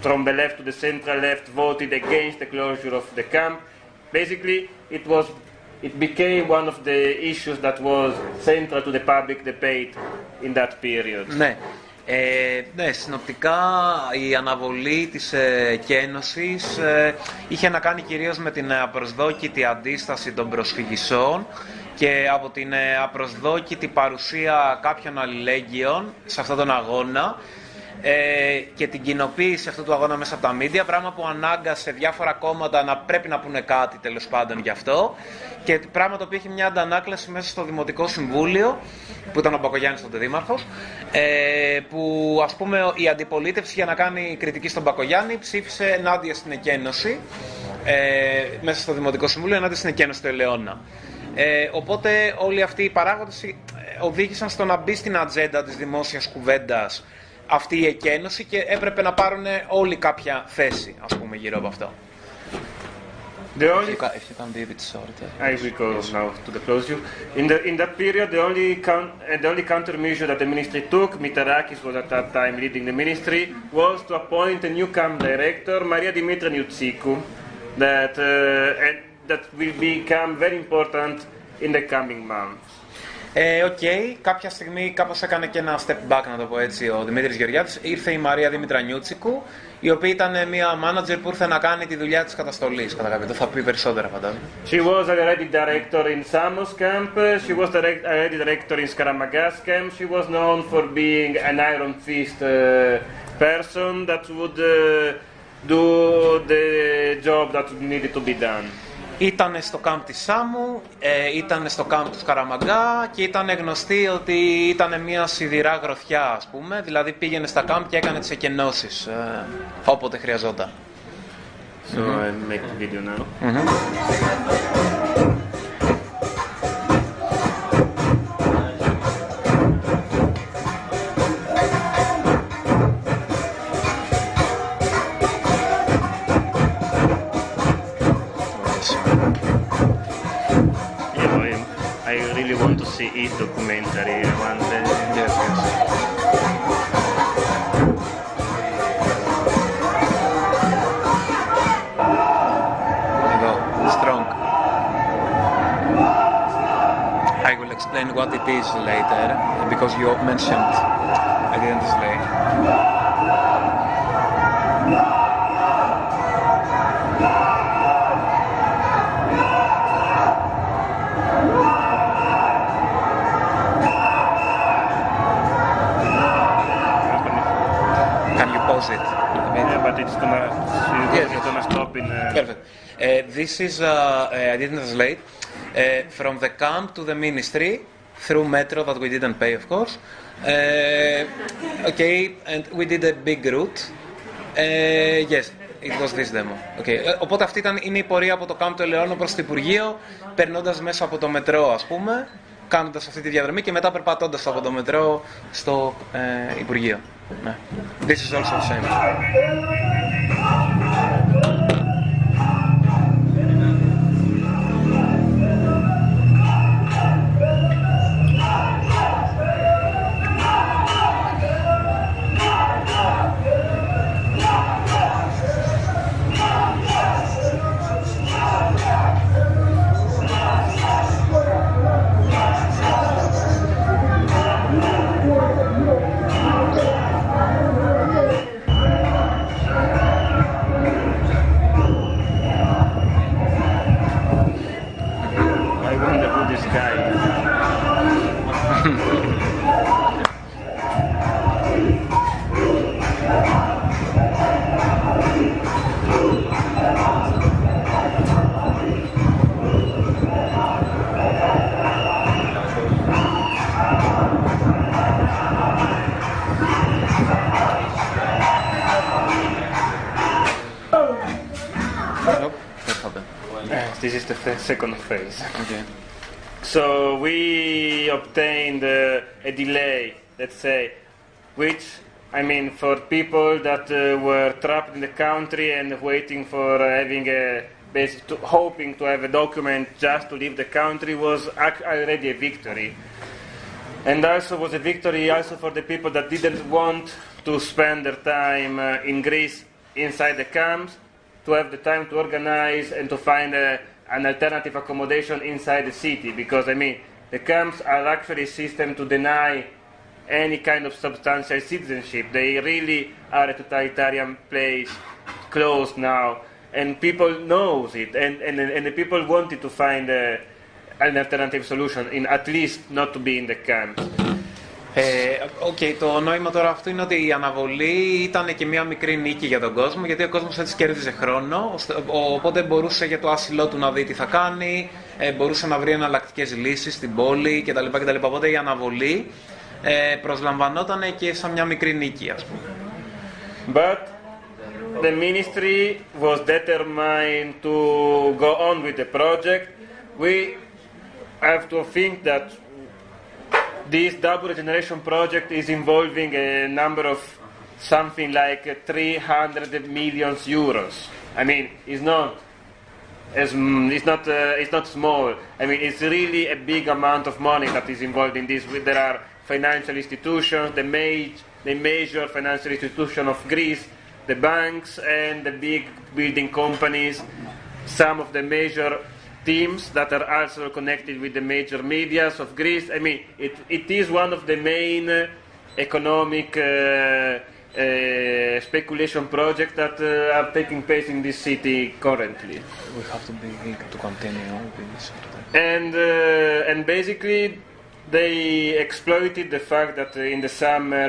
from the left to the central left, voted against the closure of the camp. Basically, it became one of the issues that was central to the public debate in that period. Ναι, συνοπτικά η αναβολή της κένωσης είχε να κάνει κυρίως με την απροσδόκητη αντίσταση των προσφυγησών και από την απροσδόκητη παρουσία κάποιων αλληλέγγυων σε αυτόν τον αγώνα και την κοινοποίηση αυτού του αγώνα μέσα από τα μίντια, πράγμα που ανάγκασε διάφορα κόμματα να πρέπει να πούνε κάτι τέλος πάντων γι' αυτό, και πράγμα το οποίο είχε μια αντανάκλαση μέσα στο Δημοτικό Συμβούλιο, που ήταν ο Μπακογιάννης τότε δήμαρχος, που ας πούμε η αντιπολίτευση, για να κάνει κριτική στον Μπακογιάννη, ψήφισε ενάντια στην εκένωση μέσα στο Δημοτικό Συμβούλιο, ενάντια στην εκένωση του Ελαιώνα. Οπότε όλοι αυτοί οι παράγοντες οδήγησαν στο να μπει στην ατζέντα της δημόσιας κουβέντας αυτή η εκένωση και έπρεπε να πάρουν όλοι κάποια θέση, ας πούμε, γύρω από αυτό. If you can be a bit short. I will go now to the closure. In that period, the only countermeasure that the ministry took, Mitarakis was at that time leading the ministry, was to appoint a new camp director, Maria Dimitra Niutsiku, that will become very important in the coming months. Κάποια στιγμή κάπως έκανε και ένα step back, να το πω έτσι, ο Δημήτρης Γεωργιάδης. Ήρθε η Μαρία Δήμητρα Νιούτσικου, η οποία ήταν μια manager που ήρθε να κάνει τη δουλειά της καταστολής. Κατά κάποιο, θα πει περισσότερα φαντάζομαι. She was already director in Samos camp, she was already director in Skaramagas camp, she was known for being an iron fist person that would do the job that needed to be done. Ήταν στο κάμπ της Σάμου, ήταν στο κάμπ του Σκαραμαγκά και ήταν γνωστή ότι ήταν μια σιδηρά γροθιά, ας πούμε. Δηλαδή πήγαινε στα κάμπ και έκανε τις εκενώσεις όποτε χρειαζόταν. So I make the video now. Eat documentary one day. Yes. Go strong. I will explain what it is later because you mentioned I didn't explain. But it's gonna stop in. Perfect. This is I didn't translate from the camp to the ministry through metro that we didn't pay, of course. And we did a big route. Yes, it was this demo. Οπότε αυτή είναι η πορεία από το camp του Ελαιώνα προς το Υπουργείο, περνώντας μέσα από το μετρό, ας πούμε, κάνοντας αυτή τη διαδρομή και μετά περπατώντας από το μετρό στο Υπουργείο. This is also the same. This is the second phase. Okay. So we obtained a delay, let's say, which, I mean, for people that were trapped in the country and waiting for having hoping to have a document just to leave the country was already a victory. And also was a victory also for the people that didn't want to spend their time in Greece inside the camps, to have the time to organize and to find an alternative accommodation inside the city. Because, I mean, the camps are actually a system to deny any kind of substantial citizenship. They really are a totalitarian place, closed now, and people knows it, and the people wanted to find an alternative solution, at least not to be in the camps. Το νόημα τώρα αυτού είναι ότι η αναβολή ήταν και μια μικρή νίκη για τον κόσμο, γιατί ο κόσμος έτσι κέρδιζε χρόνο, οπότε μπορούσε για το άσυλό του να δει τι θα κάνει, μπορούσε να βρει εναλλακτικές λύσεις στην πόλη κτλ. Οπότε η αναβολή προσλαμβανόταν και σαν μια μικρή νίκη, ας πούμε. But the ministry was determined to go on with the project. We have to think that this double regeneration project is involving a number of something like 300 million euros. I mean, it's not small. I mean, it's really a big amount of money that is involved in this. There are financial institutions, the major financial institution of Greece, the banks and the big building companies, some of the major teams that are also connected with the major medias of Greece. I mean, it is one of the main economic speculation projects that are taking place in this city currently. We have to continue with this. And basically, they exploited the fact that in the summer,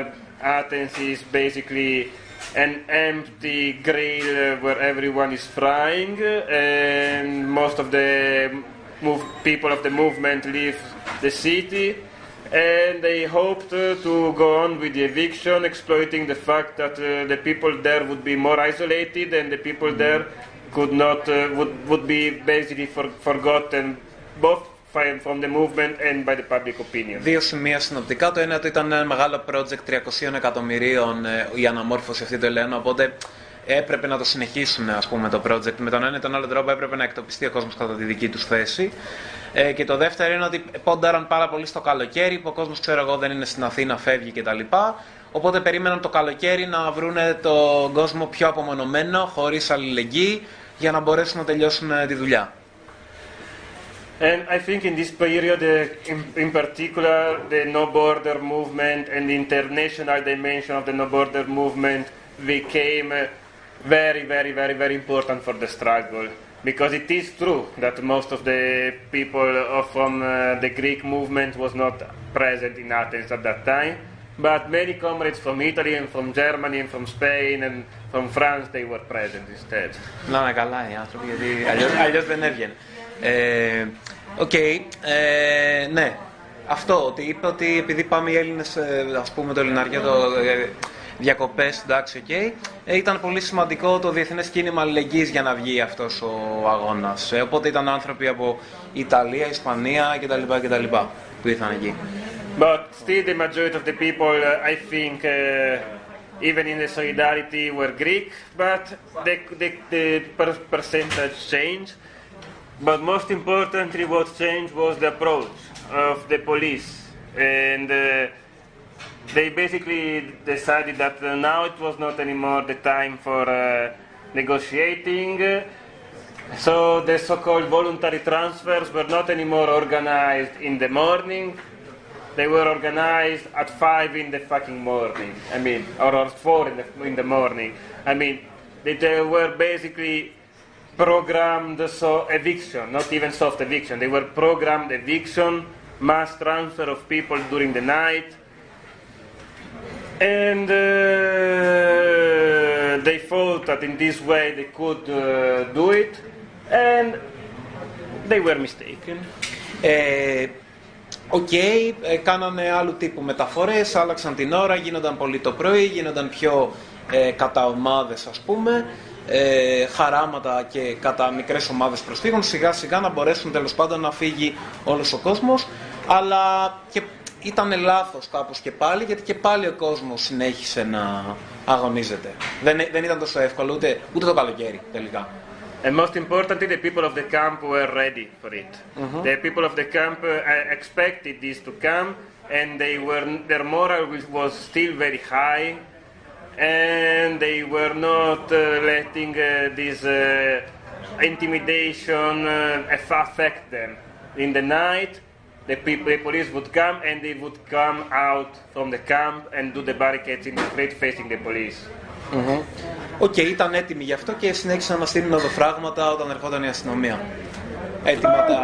Athens is basically an empty grill where everyone is frying, and most of the people of the movement leave the city, and they hoped to go on with the eviction, exploiting the fact that the people there would be more isolated, and the people there could not would be basically forgotten, both from the movement and by the public opinion. Δύο σημεία συνοπτικά. Το ένα ότι ήταν ένα μεγάλο project 300 εκατομμυρίων η αναμόρφωση αυτή του Ελαιώνα, οπότε έπρεπε να το συνεχίσουν, ας πούμε, το project. Με τον ένα ή τον άλλο τρόπο έπρεπε να εκτοπιστεί ο κόσμος κατά τη δική τους θέση. Και το δεύτερο είναι ότι πόνταραν πάρα πολύ στο καλοκαίρι, που ο κόσμος, ξέρω εγώ, δεν είναι στην Αθήνα, φεύγει κτλ. Οπότε περίμεναν το καλοκαίρι να βρουν τον κόσμο πιο απομονωμένο, χωρίς αλληλεγγύη, για να μπορέσουν να τελειώσουν τη δουλειά. And I think in this period, in particular, the no border movement and the international dimension of the no border movement became very, very, very, very important for the struggle. Because it is true that most of the people from the Greek movement was not present in Athens at that time, but many comrades from Italy and from Germany and from Spain and from France, they were present instead. Να είναι καλά οι άνθρωποι, γιατί αλλιώς δεν έβγαινε. Ναι, αυτό, ότι είπε ότι επειδή πάμε οι Έλληνες, ας πούμε το Ελληναριό, διακοπές, εντάξει, ήταν πολύ σημαντικό το διεθνές κίνημα αλληλεγγύης για να βγει αυτός ο αγώνας. Οπότε ήταν άνθρωποι από Ιταλία, Ισπανία κτλ. Που ήρθαν εκεί. But still the majority of the people, I think, even in the solidarity were Greek, but the percentage changed. But most importantly, what changed was the approach of the police, and they basically decided that now it was not anymore the time for negotiating. So the so-called voluntary transfers were not anymore organized in the morning. They were organized at 5 in the fucking morning. I mean, or 4 in the morning. I mean, they were basically programmed eviction, not even soft eviction. They were programmed eviction, mass transfer of people during the night, and they thought that in this way they could do it, and they were mistaken. Κάνανε άλλου τύπου μεταφορές, άλλαξαν την ώρα, γίνονταν πολύ το πρωί, γίνονταν πιο κατά ομάδες, ας πούμε. χαράματα και κατά μικρές ομάδες προσφύγων, σιγά σιγά να μπορέσουν τέλος πάντων να φύγει όλος ο κόσμος. Αλλά και ήταν λάθος κάπως και πάλι, γιατί και πάλι ο κόσμος συνέχισε να αγωνίζεται. Δεν ήταν τόσο εύκολο ούτε το καλοκαίρι τελικά. And most importantly, the people of the camp were ready for it. The people of the camp expected this to come, and their moral was still very high, and they were not letting this intimidation affect them. In the night, the police would come, and they would come out from the camp and do the barricades in the street facing the police. Οκ, ήταν έτοιμοι γι' αυτό και συνέχισαν να στείλουν οδοφράγματα όταν ερχόταν η αστυνομία. Έτοιμα τα...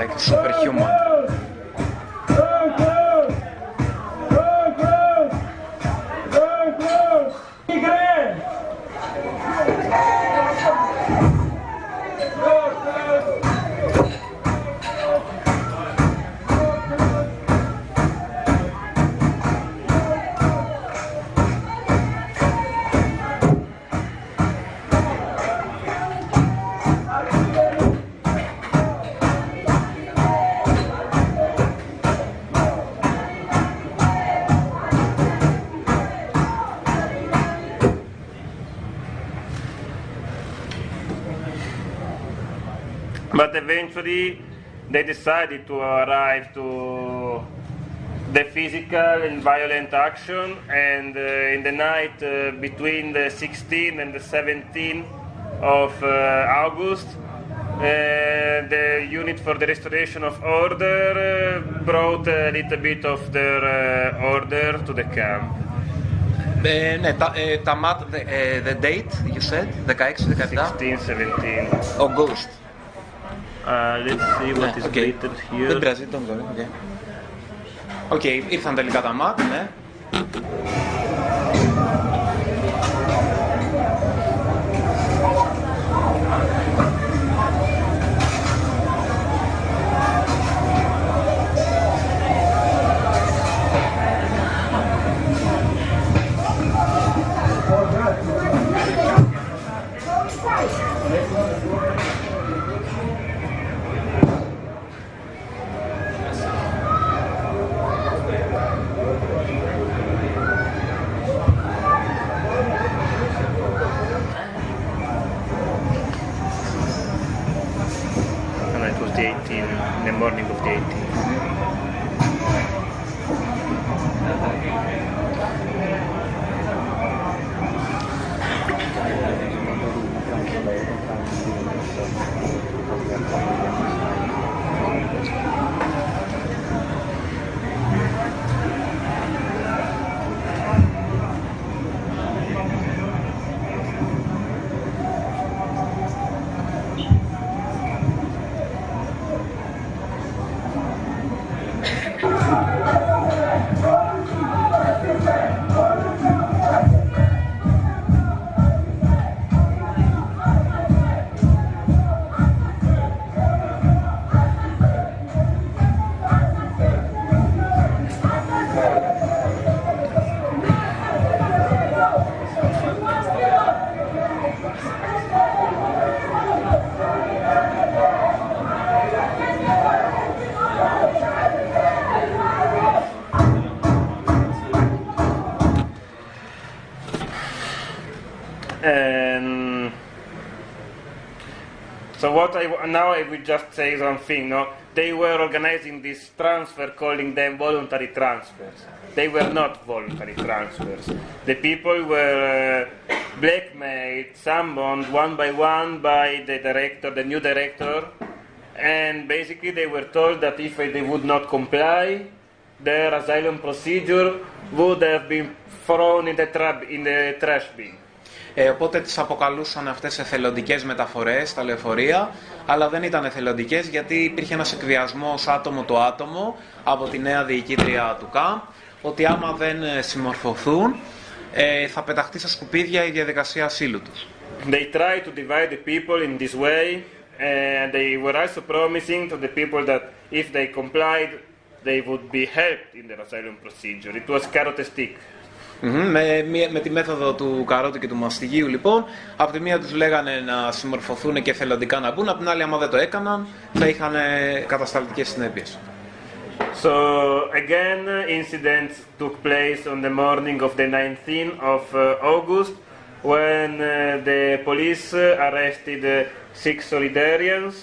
Like superhuman. But eventually they decided to arrive to the physical and violent action, and in the night between the 16th and the 17th of August, the unit for the restoration of order brought a little bit of their order to the camp. The date you said, 16, 17? 16, 17. August. Let's see what is written here. Δεν πειράζει, don't worry. Οκ, ήρθαν τελικά τα ΜΑΤ, ναι. Morning of the 18th. So now I will just say something. No, they were organizing this transfer, calling them voluntary transfers. They were not voluntary transfers. The people were blackmailed, summoned one by the director, the new director, and basically they were told that if they would not comply, their asylum procedure would have been thrown in the trash bin. Οπότε τις αποκαλούσαν αυτές εθελοντικές μεταφορές στα λεωφορεία, αλλά δεν ήταν εθελοντικές γιατί υπήρχε ένας εκβιασμός άτομο το άτομο από τη νέα διοικήτρια του ΚΑΜΠ, ότι άμα δεν συμμορφωθούν θα πεταχτεί στα σκουπίδια η διαδικασία ασύλου τους. They tried to divide the people in this way, and they were also promising to the people that if they complied, they would be helped in their asylum procedure. It was carrot and stick. Με τη μέθοδο του καρότου και του μαστιγίου, λοιπόν, από τη μία τους λέγανε να συμμορφωθούν και εθελοντικά να μπουν, από την άλλη, άμα δεν το έκαναν, θα είχαν κατασταλτικές συνέπειες. So again, incidents took place on the morning of the 19th of August, when the police arrested 6 Solidarians,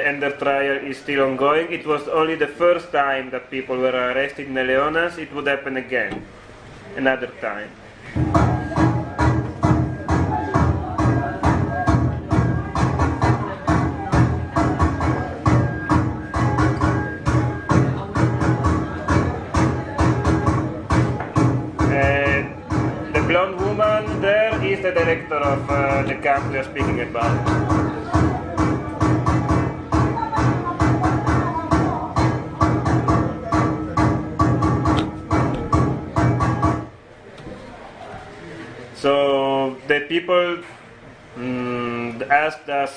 and their trial is still ongoing. It was only the first time that people were arrested in Elαιώνα. It would happen again, another time. The blonde woman there is the director of the camp we are speaking about. So the people asked us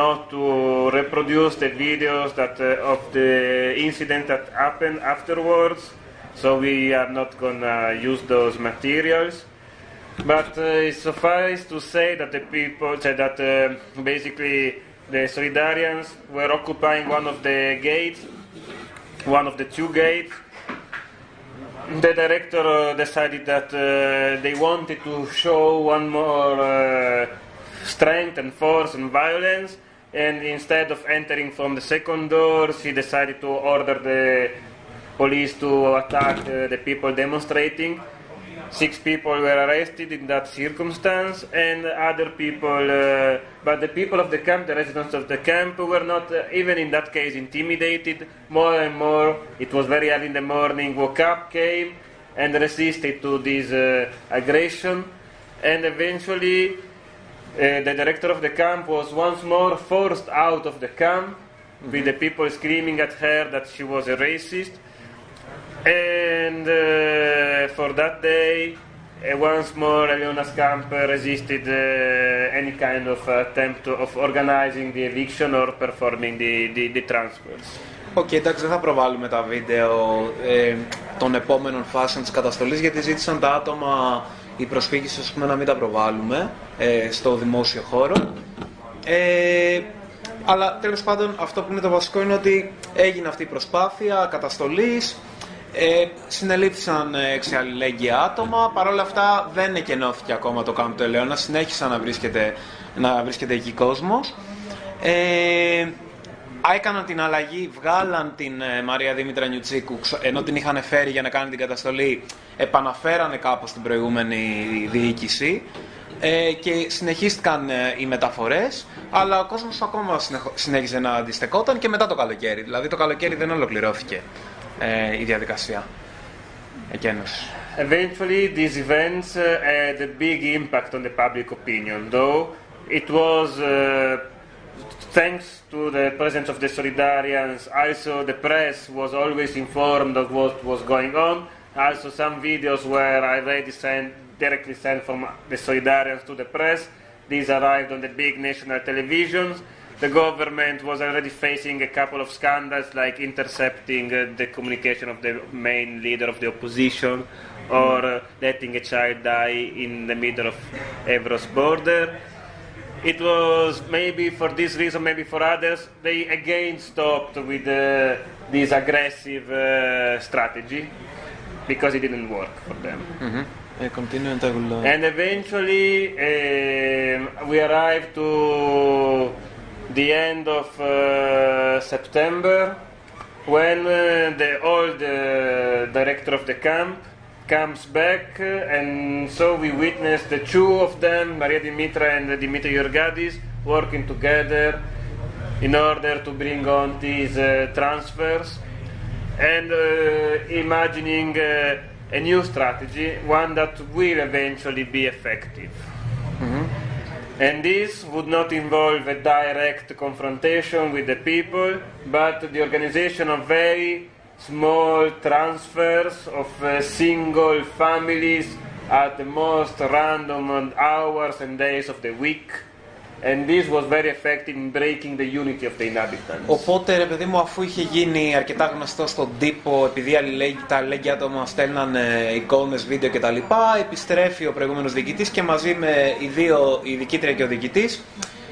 not to reproduce the videos that of the incident that happened afterwards, so we are not gonna use those materials. But it suffices to say that the people said that basically the Solidarians were occupying one of the gates, one of the 2 gates. The director decided that they wanted to show one more strength and force and violence, and instead of entering from the second door, he decided to order the police to attack the people demonstrating. 6 people were arrested in that circumstance, and other people, but the people of the camp, the residents of the camp, were not even in that case intimidated. More and more, it was very early in the morning, woke up, came and resisted to this aggression, and eventually the director of the camp was once more forced out of the camp, with the people screaming at her that she was a racist. And for that day, once more, Elαιώνας camp resisted any kind of attempt of organizing the eviction or performing the transfers. Εντάξει, δεν θα προβάλλουμε τα βίντεο των επόμενων φάσεων της καταστολής, γιατί ζήτησαν τα άτομα, οι προσφύγες, ας πούμε, να μην τα προβάλλουμε στο δημόσιο χώρο. Αλλά τέλος πάντων, αυτό που είναι το βασικό είναι ότι έγινε αυτή η προσπάθεια καταστολής. Συνελήφθησαν 6 αλληλέγγυα άτομα. Παρ' όλα αυτά δεν εκενώθηκε ακόμα το κάμπ του Ελαιώνα. Συνέχισαν να βρίσκεται εκεί κόσμος. Έκαναν την αλλαγή, βγάλαν την Μαρία Δήμητρα Νιουτσίκου, ενώ την είχαν φέρει για να κάνει την καταστολή. Επαναφέρανε κάπως την προηγούμενη διοίκηση και συνεχίστηκαν οι μεταφορές, αλλά ο κόσμος ακόμα συνέχιζε να αντιστεκόταν και μετά το καλοκαίρι. Δηλαδή το καλοκαίρι δεν ολοκληρώθηκε η διαδικασία εκένωσης. Eventually, these events had a big impact on the public opinion, though it was thanks to the presence of the Solidarians. Also, the press was always informed of what was going on. Also, some videos were already directly sent from the Solidarians to the press. These arrived on the big national televisions. The government was already facing a couple of scandals, like intercepting the communication of the main leader of the opposition, or letting a child die in the middle of Evros border. It was maybe for this reason, maybe for others, they again stopped with this aggressive strategy, because it didn't work for them. And eventually we arrived to the end of September, when the old director of the camp comes back, and so we witnessed the 2 of them, Maria Dimitra and Dimitri Yorgadis, working together in order to bring on these transfers, and imagining a new strategy, one that will eventually be effective. And this would not involve a direct confrontation with the people, but the organization of very small transfers of single families at the most random hours and days of the week. And this was very effective in breaking the unity of the inhabitants. Οπότε, ρε παιδί μου, αφού είχε γίνει αρκετά γνωστό στον τύπο, επειδή τα αλληλέγγυα άτομα στέλνανε εικόνες, βίντεο κτλ., επιστρέφει ο προηγούμενος διοικητής και μαζί με η διοικήτρια και ο διοικητής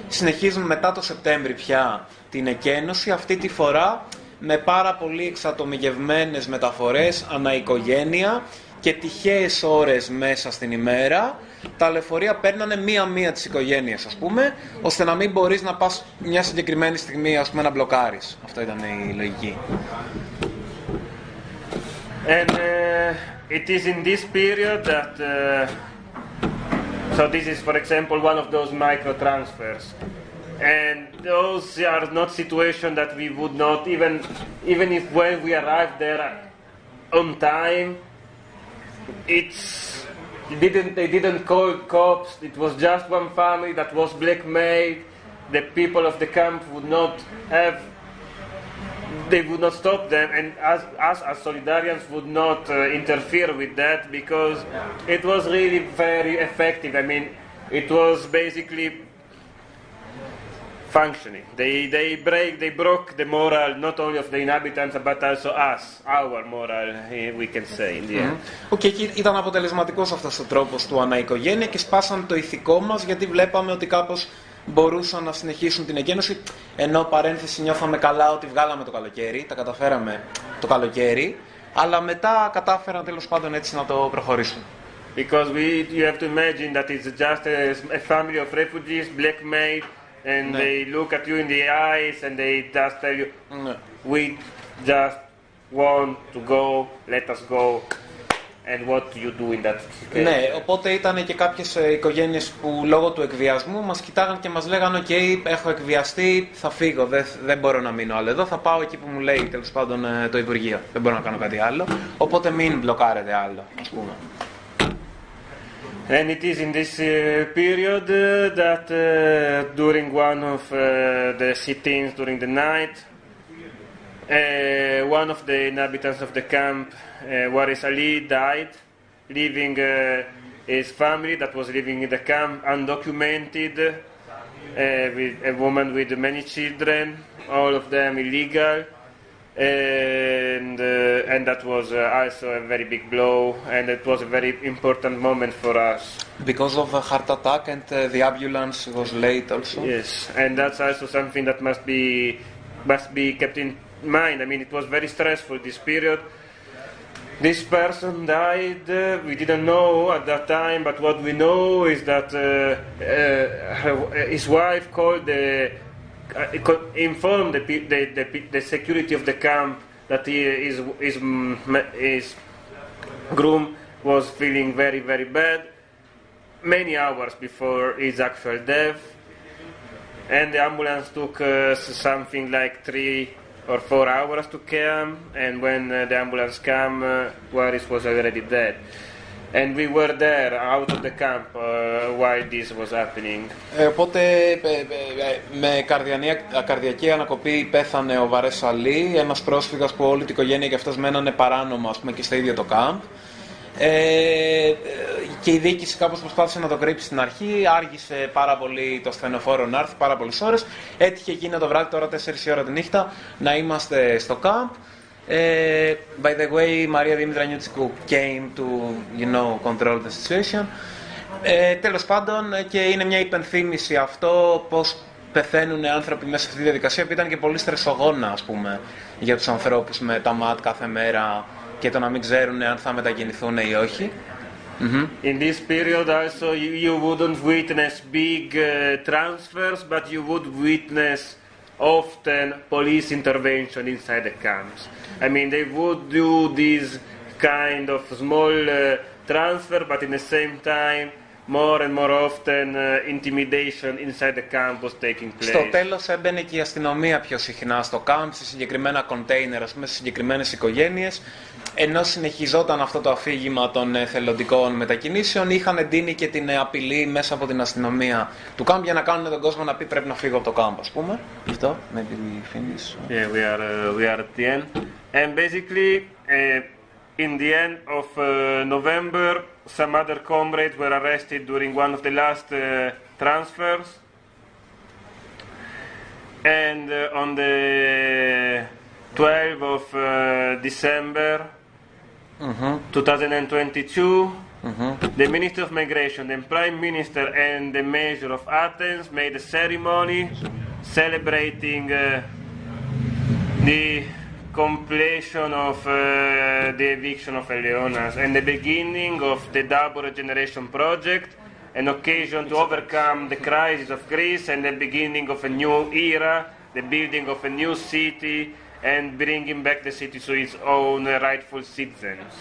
συνεχίζουν μετά το Σεπτέμβρη πια την εκένωση, αυτή τη φορά με πάρα πολύ εξατομικευμένες μεταφορές ανά οικογένεια και τυχαίες ώρες μέσα στην ημέρα. Τα λεωφορεία παίρνανε μία-μία τις οικογένειες, ας πούμε, ώστε να μην μπορείς να πας μια συγκεκριμένη στιγμή, ας πούμε, να μπλοκάρεις. Αυτό ήταν η λογική. And it is in this period that so this is, for example, one of those micro transfers, and those are not situations that we would not even if when we arrived there on time, they didn't call cops. It was just one family that was blackmailed. The people of the camp would not stop them, and us as Solidarians would not interfere with that, because it was really very effective. I mean, it was basically functioning. They broke the moral not only of the inhabitants but also us, our moral, we can say in the end. Και εκεί ήταν αποτελεσματικός αυτός ο τρόπος του αναοικογένεια και σπάσαν το ηθικό μας, γιατί βλέπαμε ότι κάπως μπορούσαν να συνεχίσουν την εκένωση, ενώ παρένθεση νιώθαμε καλά ότι βγάλαμε το καλοκαίρι, τα καταφέραμε το καλοκαίρι, αλλά μετά κατάφεραν τέλος πάντων έτσι να το προχωρήσουν. Because you have to imagine that it's just a family of refugees blackmailed, and they look at you in the eyes and they just tell you, we just want to go, let us go. And what do you do in that situation? Ναι, οπότε ήταν και κάποιες οικογένειες που λόγω του εκβιασμού μας κοιτάγαν και μας λέγανε «ΟΚ, έχω εκβιαστεί, θα φύγω, δεν μπορώ να μείνω άλλο εδώ, θα πάω εκεί που μου λέει τέλος πάντων το Υπουργείο, δεν μπορώ να κάνω κάτι άλλο, οπότε μην μπλοκάρετε άλλο», ας πούμε. And it is in this period that during one of the sit-ins during the night, one of the inhabitants of the camp, Waris Ali, died, leaving his family that was living in the camp undocumented, with a woman with many children, all of them illegal. And that was also a very big blow, and it was a very important moment for us. Because of a heart attack, and the ambulance was late also. Yes, and that's also something that must be kept in mind. I mean, it was very stressful this period. This person died. We didn't know at that time, but what we know is that his wife called informed the security of the camp that his groom was feeling very, very bad many hours before his actual death, and the ambulance took something like 3 or 4 hours to come, and when the ambulance came, Waris was already dead. And we were there out of the camp while this was happening. Οπότε με καρδιακή ανακοπή πέθανε ο Βαρές Αλή, ένας πρόσφυγας που όλη την οικογένεια και αυτός μένανε παράνομα, ας πούμε, και στο ίδιο το κάμπ. Και η διοίκηση κάπως προσπάθησε να το κρύψει στην αρχή, άργησε πάρα πολύ το ασθενοφόρο να έρθει, πάρα πολλές ώρες. Έτυχε εκείνο το βράδυ, τώρα 4 η ώρα τη νύχτα, να είμαστε στο κάμπ. By the way, Maria Dimitra Niutskou came to, control the situation. Τέλος πάντων, και είναι μια υπενθύμηση αυτό πώς πεθαίνουν άνθρωποι μέσα σε αυτή τη διαδικασία, που ήταν και πολύ στρεσογόνα, ας πούμε, για τους ανθρώπους με τα ΜΑΤ κάθε μέρα και το να μην ξέρουν αν θα μετακινηθούν ή όχι. In this period also you wouldn't witness big transfers, but you would witness often police intervention inside the camps. I mean, they would do this kind of small transfer, but in the same time more and more often intimidation inside the camp was taking place. Στο τέλος έμπαινε και η αστυνομία πιο συχνά στο κάμπ, σε συγκεκριμένα κοντέινερ, ας πούμε, σε συγκεκριμένες οικογένειες. Ενώ συνεχιζόταν αυτό το αφήγημα των θελοντικών μετακινήσεων, είχαν εντείνει και την απειλή μέσα από την αστυνομία του κάμπ για να κάνουν τον κόσμο να πει πρέπει να φύγω από το κάμπ, ας πούμε. Αυτό, maybe we finish. Yeah, we are at the end. And basically, in the end of November, some other comrades were arrested during one of the last transfers. And on the 12th of December 2022, the Minister of Migration, the Prime Minister and the Mayor of Athens made a ceremony celebrating the completion of the eviction of Elleonas and the beginning of the double regeneration project, an occasion to overcome the crisis of Greece and the beginning of a new era, the building of a new city and bringing back the city to its own rightful citizens.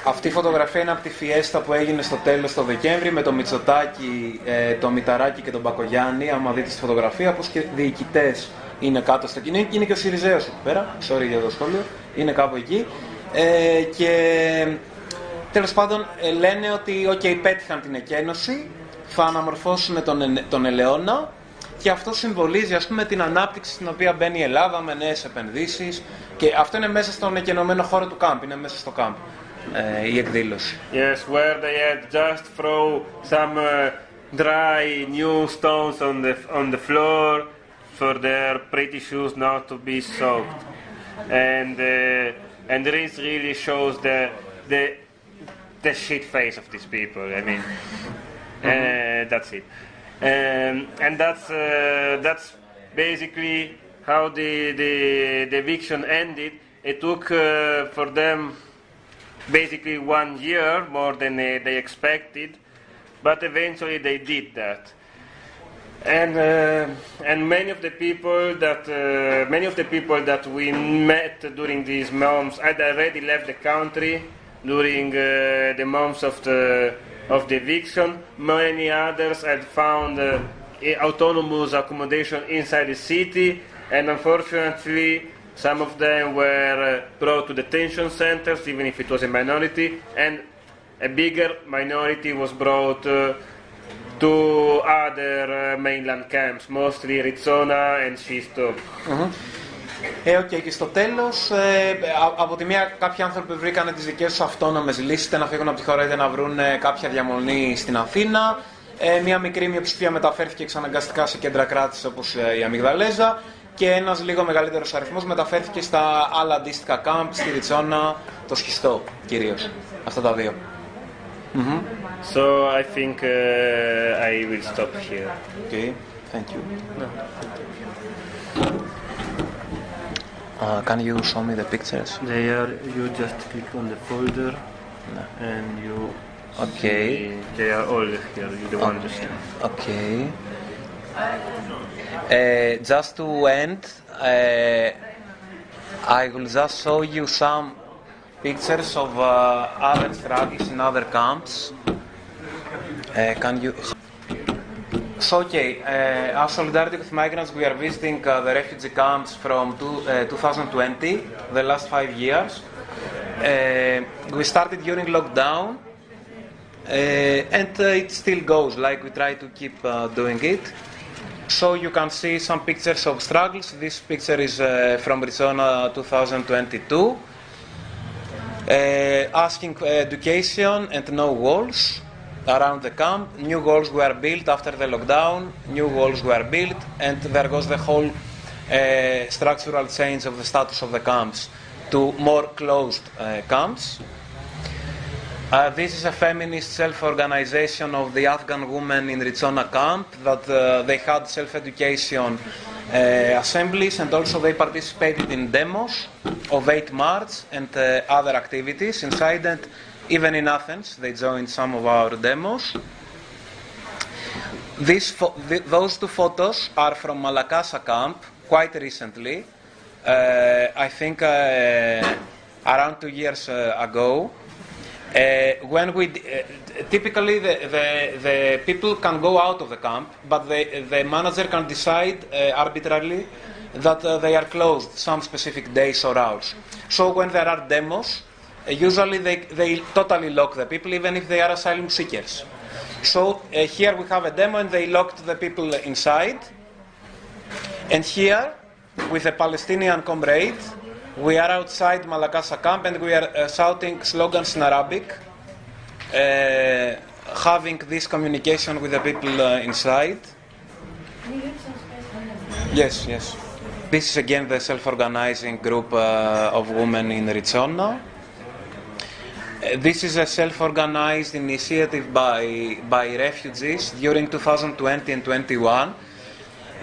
Αυτή η φωτογραφία είναι από τη φιέστα που έγινε στο τέλος το Δεκέμβρη με το Μητσοτάκη, το Μηταράκη και τον Μπακογιάννη. Άμα δείτε τη φωτογραφία, όπως και διοικητές είναι κάτω στο κοινό. Είναι και ο Σιριζέος εκεί πέρα. Sorry για το σχόλιο. Είναι κάπου εκεί. Και τέλος πάντων λένε ότι πέτυχαν την εκένωση, θα αναμορφώσουν τον Ελαιώνα. Και αυτό συμβολίζει, ας πούμε, την ανάπτυξη στην οποία μπαίνει η Ελλάδα με νέες επενδύσεις. Και αυτό είναι μέσα στον εκενωμένο χώρο του κάμπ, είναι μέσα στο κάμπ η εκδήλωση. Yes, where they had just throw some dry new stones on the floor for their pretty shoes not to be soaked. And this really shows the shit face of these people. I mean, that's it. And that's basically how the eviction ended. It took for them basically 1 year more than they expected, but eventually they did that. And many of the people that we met during these months had already left the country during the months of the eviction. Many others had found autonomous accommodation inside the city, and unfortunately some of them were brought to detention centers, even if it was a minority, and a bigger minority was brought to other mainland camps, mostly Rizona and Xisto. Και στο τέλος, από τη μία κάποιοι άνθρωποι βρήκαν τις δικές τους αυτόνομες λύσεις, είτε να φύγουν από τη χώρα είτε να βρουν κάποια διαμονή στην Αθήνα. Μια μικρή μειοψηφία μεταφέρθηκε εξαναγκαστικά σε κέντρα κράτησης όπως η Αμυγδαλέζα και ένας λίγο μεγαλύτερος αριθμός μεταφέρθηκε στα άλλα αντίστοιχα κάμπ, στη Ριτσόνα, το Σχιστό κυρίως. Αυτά τα δύο. So I think I will stop here. Okay, thank you. Can you show me the pictures? They are, you just click on the folder and you Okay. see, they are all here, you the one just Okay. Just to end, I will just show you some pictures of other struggles in other camps. Can you... So, as Solidarity with Migrants, we are visiting the refugee camps from 2020, the last 5 years. We started during lockdown, and it still goes, like we try to keep doing it. So you can see some pictures of struggles. This picture is from Rizona 2022. Asking education and no walls around the camp. New walls were built after the lockdown. New walls were built, and there goes the whole structural change of the status of the camps to more closed camps. This is a feminist self-organization of the Afghan women in Rizona camp that they had self-education assemblies, and also they participated in demos of 8 March and other activities inside, and even in Athens they joined some of our demos. Those two photos are from Malakasa camp quite recently, I think around 2 years ago. When we typically the people can go out of the camp, but the manager can decide arbitrarily that they are closed some specific days or hours. So when there are demos, usually they totally lock the people, even if they are asylum seekers. So here we have a demo and they locked the people inside. And here, with a Palestinian comrade, we are outside Malakasa camp and we are shouting slogans in Arabic, having this communication with the people inside. Yes, yes. This is again the self-organizing group of women in Rizona. This is a self-organized initiative by refugees during 2020 and 2021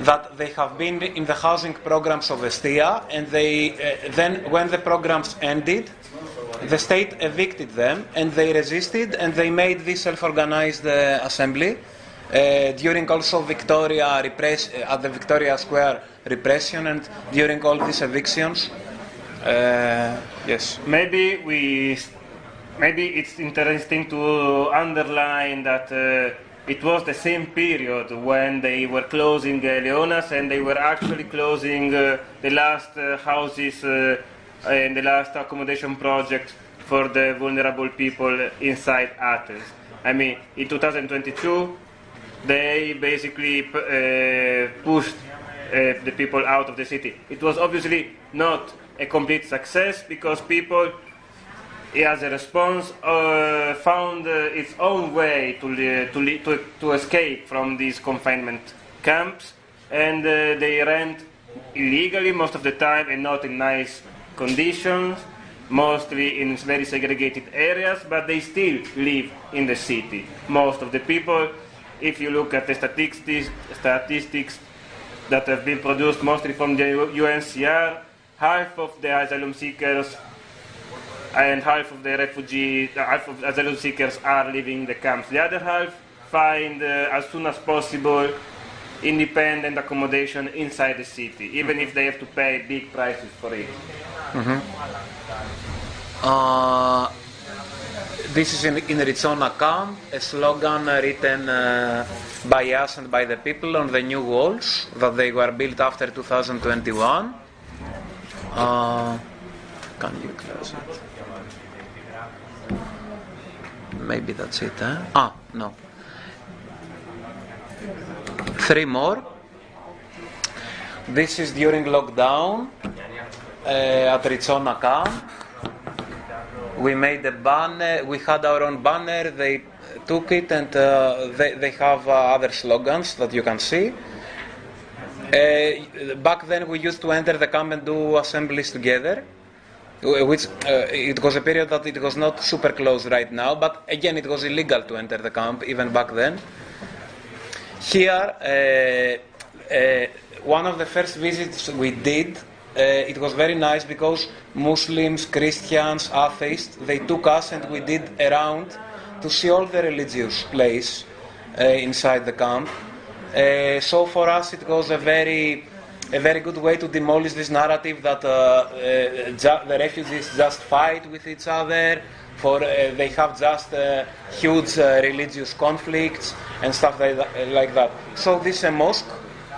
that they have been in the housing programs of Estia, and they then when the programs ended, the state evicted them and they resisted and they made this self-organized assembly during also at the Victoria Square repression and during all these evictions. Yes. Maybe it's interesting to underline that it was the same period when they were closing Elαιώνας and they were actually closing the last houses and the last accommodation project for the vulnerable people inside Athens. I mean, in 2022, they basically pushed the people out of the city. It was obviously not a complete success because people, as a response, found its own way to escape from these confinement camps, and they rent illegally most of the time and not in nice conditions, mostly in very segregated areas, but they still live in the city. Most of the people, if you look at the statistics that have been produced mostly from the UNHCR, half of the asylum seekers and half of asylum seekers are leaving the camps. The other half find as soon as possible independent accommodation inside the city, even if they have to pay big prices for it. Mm-hmm. This is in Rizona camp, a slogan written by us and by the people on the new walls that they were built after 2021. Can you close it? Maybe that's it, eh? No. 3 more. This is during lockdown at Rizona camp. We made a banner, we had our own banner, they took it and they have other slogans that you can see. Back then we used to enter the camp and do assemblies together, which it was a period that it was not super close right now, but again it was illegal to enter the camp even back then. Here, one of the first visits we did, it was very nice because Muslims, Christians, atheists, they took us and we did a round to see all the religious place inside the camp. So for us it was a very good way to demolish this narrative that the refugees just fight with each other, they have just huge religious conflicts and stuff like that. So this is a mosque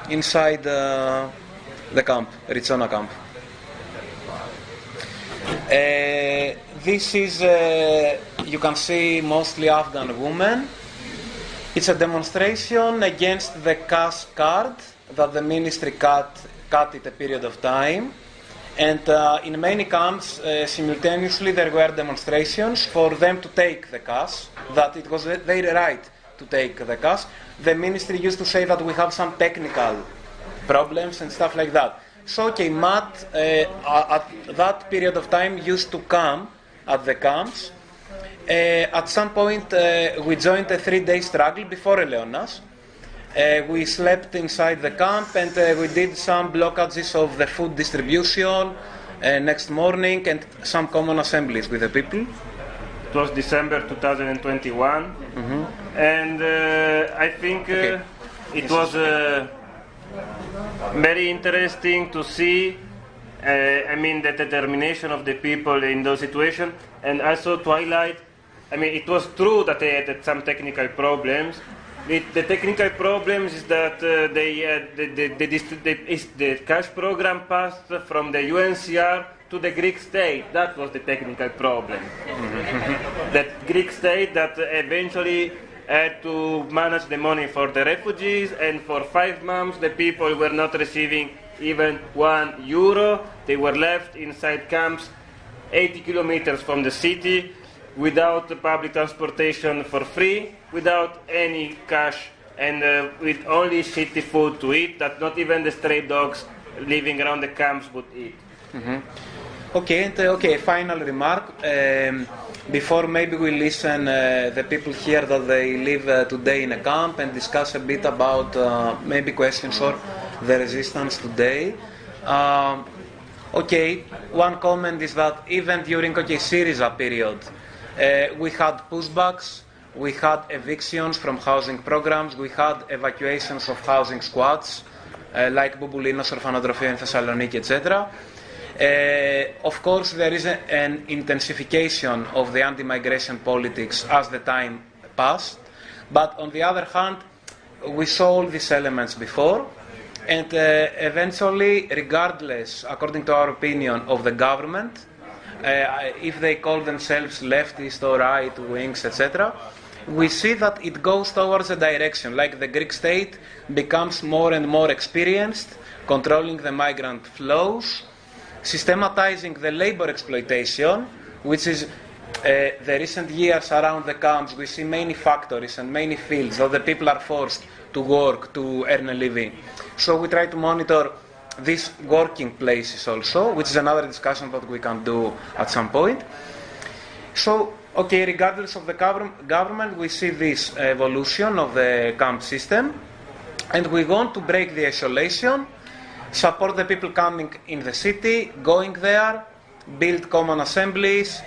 inside the camp, Rizona camp. This is, you can see mostly Afghan women. It's a demonstration against the caste card that the ministry cut it a period of time. And in many camps, simultaneously there were demonstrations for them to take the caste, that it was their right to take the caste. The ministry used to say that we have some technical problems and stuff like that. So Matt at that period of time used to come at the camps. At some point we joined a 3-day struggle before Elαιώνας. We slept inside the camp and we did some blockages of the food distribution next morning and some common assemblies with the people. It was December 2021, mm-hmm. And I think it was very interesting to see the determination of the people in those situations, and also to highlight I mean, it was true that they had some technical problems. The technical problems is that the cash program passed from the UNCR to the Greek state. That was the technical problem. The Greek state that eventually had to manage the money for the refugees, and for 5 months the people were not receiving even €1. They were left inside camps 80 kilometers from the city, without public transportation for free, without any cash, and with only shitty food to eat that not even the stray dogs living around the camps would eat. Mm-hmm. Okay, final remark. Before maybe we listen the people here that they live today in a camp and discuss a bit about maybe questions for the resistance today. One comment is that even during Syriza period, we had pushbacks, we had evictions from housing programs, we had evacuations of housing squads, like Bouboulinos Orphanotropia in Thessaloniki, etc. Of course, there is an intensification of the anti-migration politics as the time passed, but on the other hand, we saw all these elements before, and eventually, regardless, according to our opinion, of the government, if they call themselves leftist or right wings, etc., we see that it goes towards a direction, like the Greek state becomes more and more experienced, controlling the migrant flows, systematizing the labor exploitation, which is the recent years around the camps. We see many factories and many fields that the people are forced to work to earn a living. So we try to monitor these working places also, which is another discussion that we can do at some point. So, regardless of the government, we see this evolution of the camp system, and we want to break the isolation, support the people coming in the city, going there, build common assemblies,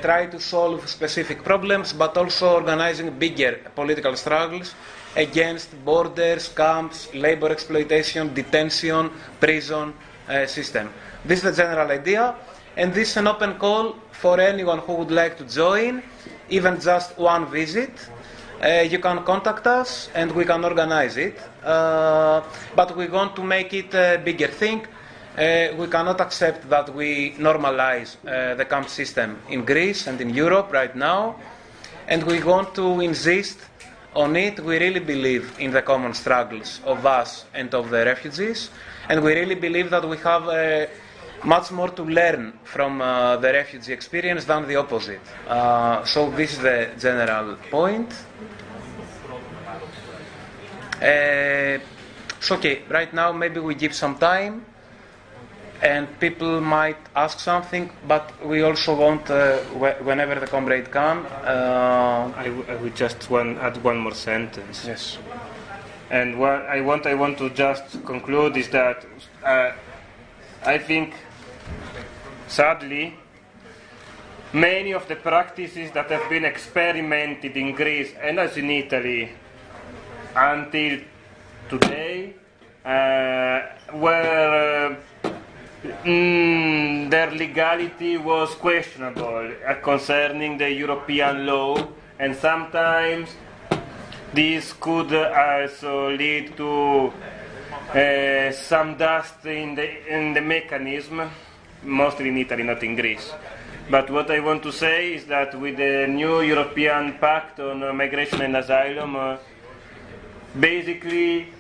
try to solve specific problems, but also organizing bigger political struggles against borders, camps, labor exploitation, detention, prison system. This is the general idea, and this is an open call for anyone who would like to join, even just one visit. You can contact us and we can organize it, but we want to make it a bigger thing. We cannot accept that we normalize the camp system in Greece and in Europe right now, and we want to insist on it. We really believe in the common struggles of us and of the refugees, and we really believe that we have much more to learn from the refugee experience than the opposite. So this is the general point. Right now maybe we give some time and people might ask something, but we also want, whenever the comrade can... I would just add one more sentence. Yes. And what I want to just conclude is that I think, sadly, many of the practices that have been experimented in Greece and as in Italy until today were their legality was questionable concerning the European law, and sometimes this could also lead to some dust in the mechanism, mostly in Italy, not in Greece. But what I want to say is that with the new European Pact on Migration and Asylum, basically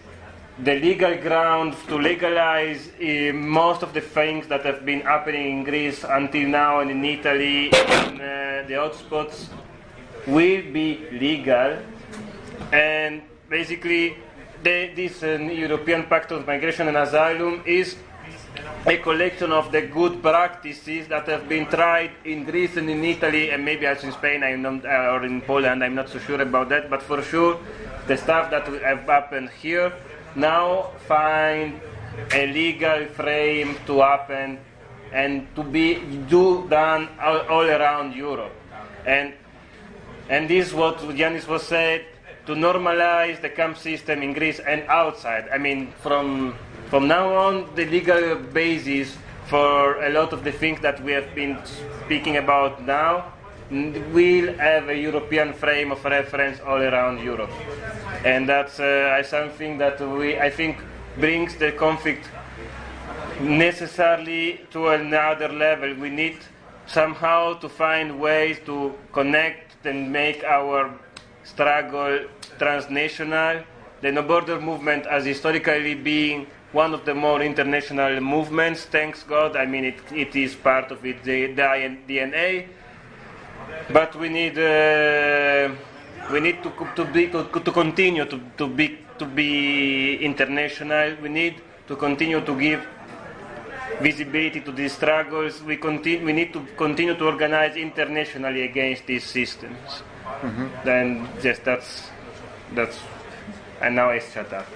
the legal grounds to legalize most of the things that have been happening in Greece until now and in Italy, in the hotspots, will be legal. And basically this European Pact on Migration and Asylum is a collection of the good practices that have been tried in Greece and in Italy, and maybe also in Spain or in Poland. I'm not so sure about that, but for sure the stuff that have happened here now find a legal frame to happen and to be done all around Europe. And this is what Giannis was said, to normalize the camp system in Greece and outside. I mean, from now on, the legal basis for a lot of the things that we have been speaking about now will have a European frame of reference all around Europe. And that's something that I think brings the conflict necessarily to another level. We need somehow to find ways to connect and make our struggle transnational. The no border movement has historically been one of the more international movements, thanks God. I mean, it is part of its DNA. But we need to continue to be international. We need to continue to give visibility to these struggles. We need to continue to organize internationally against these systems. Then just that's and now I shut up.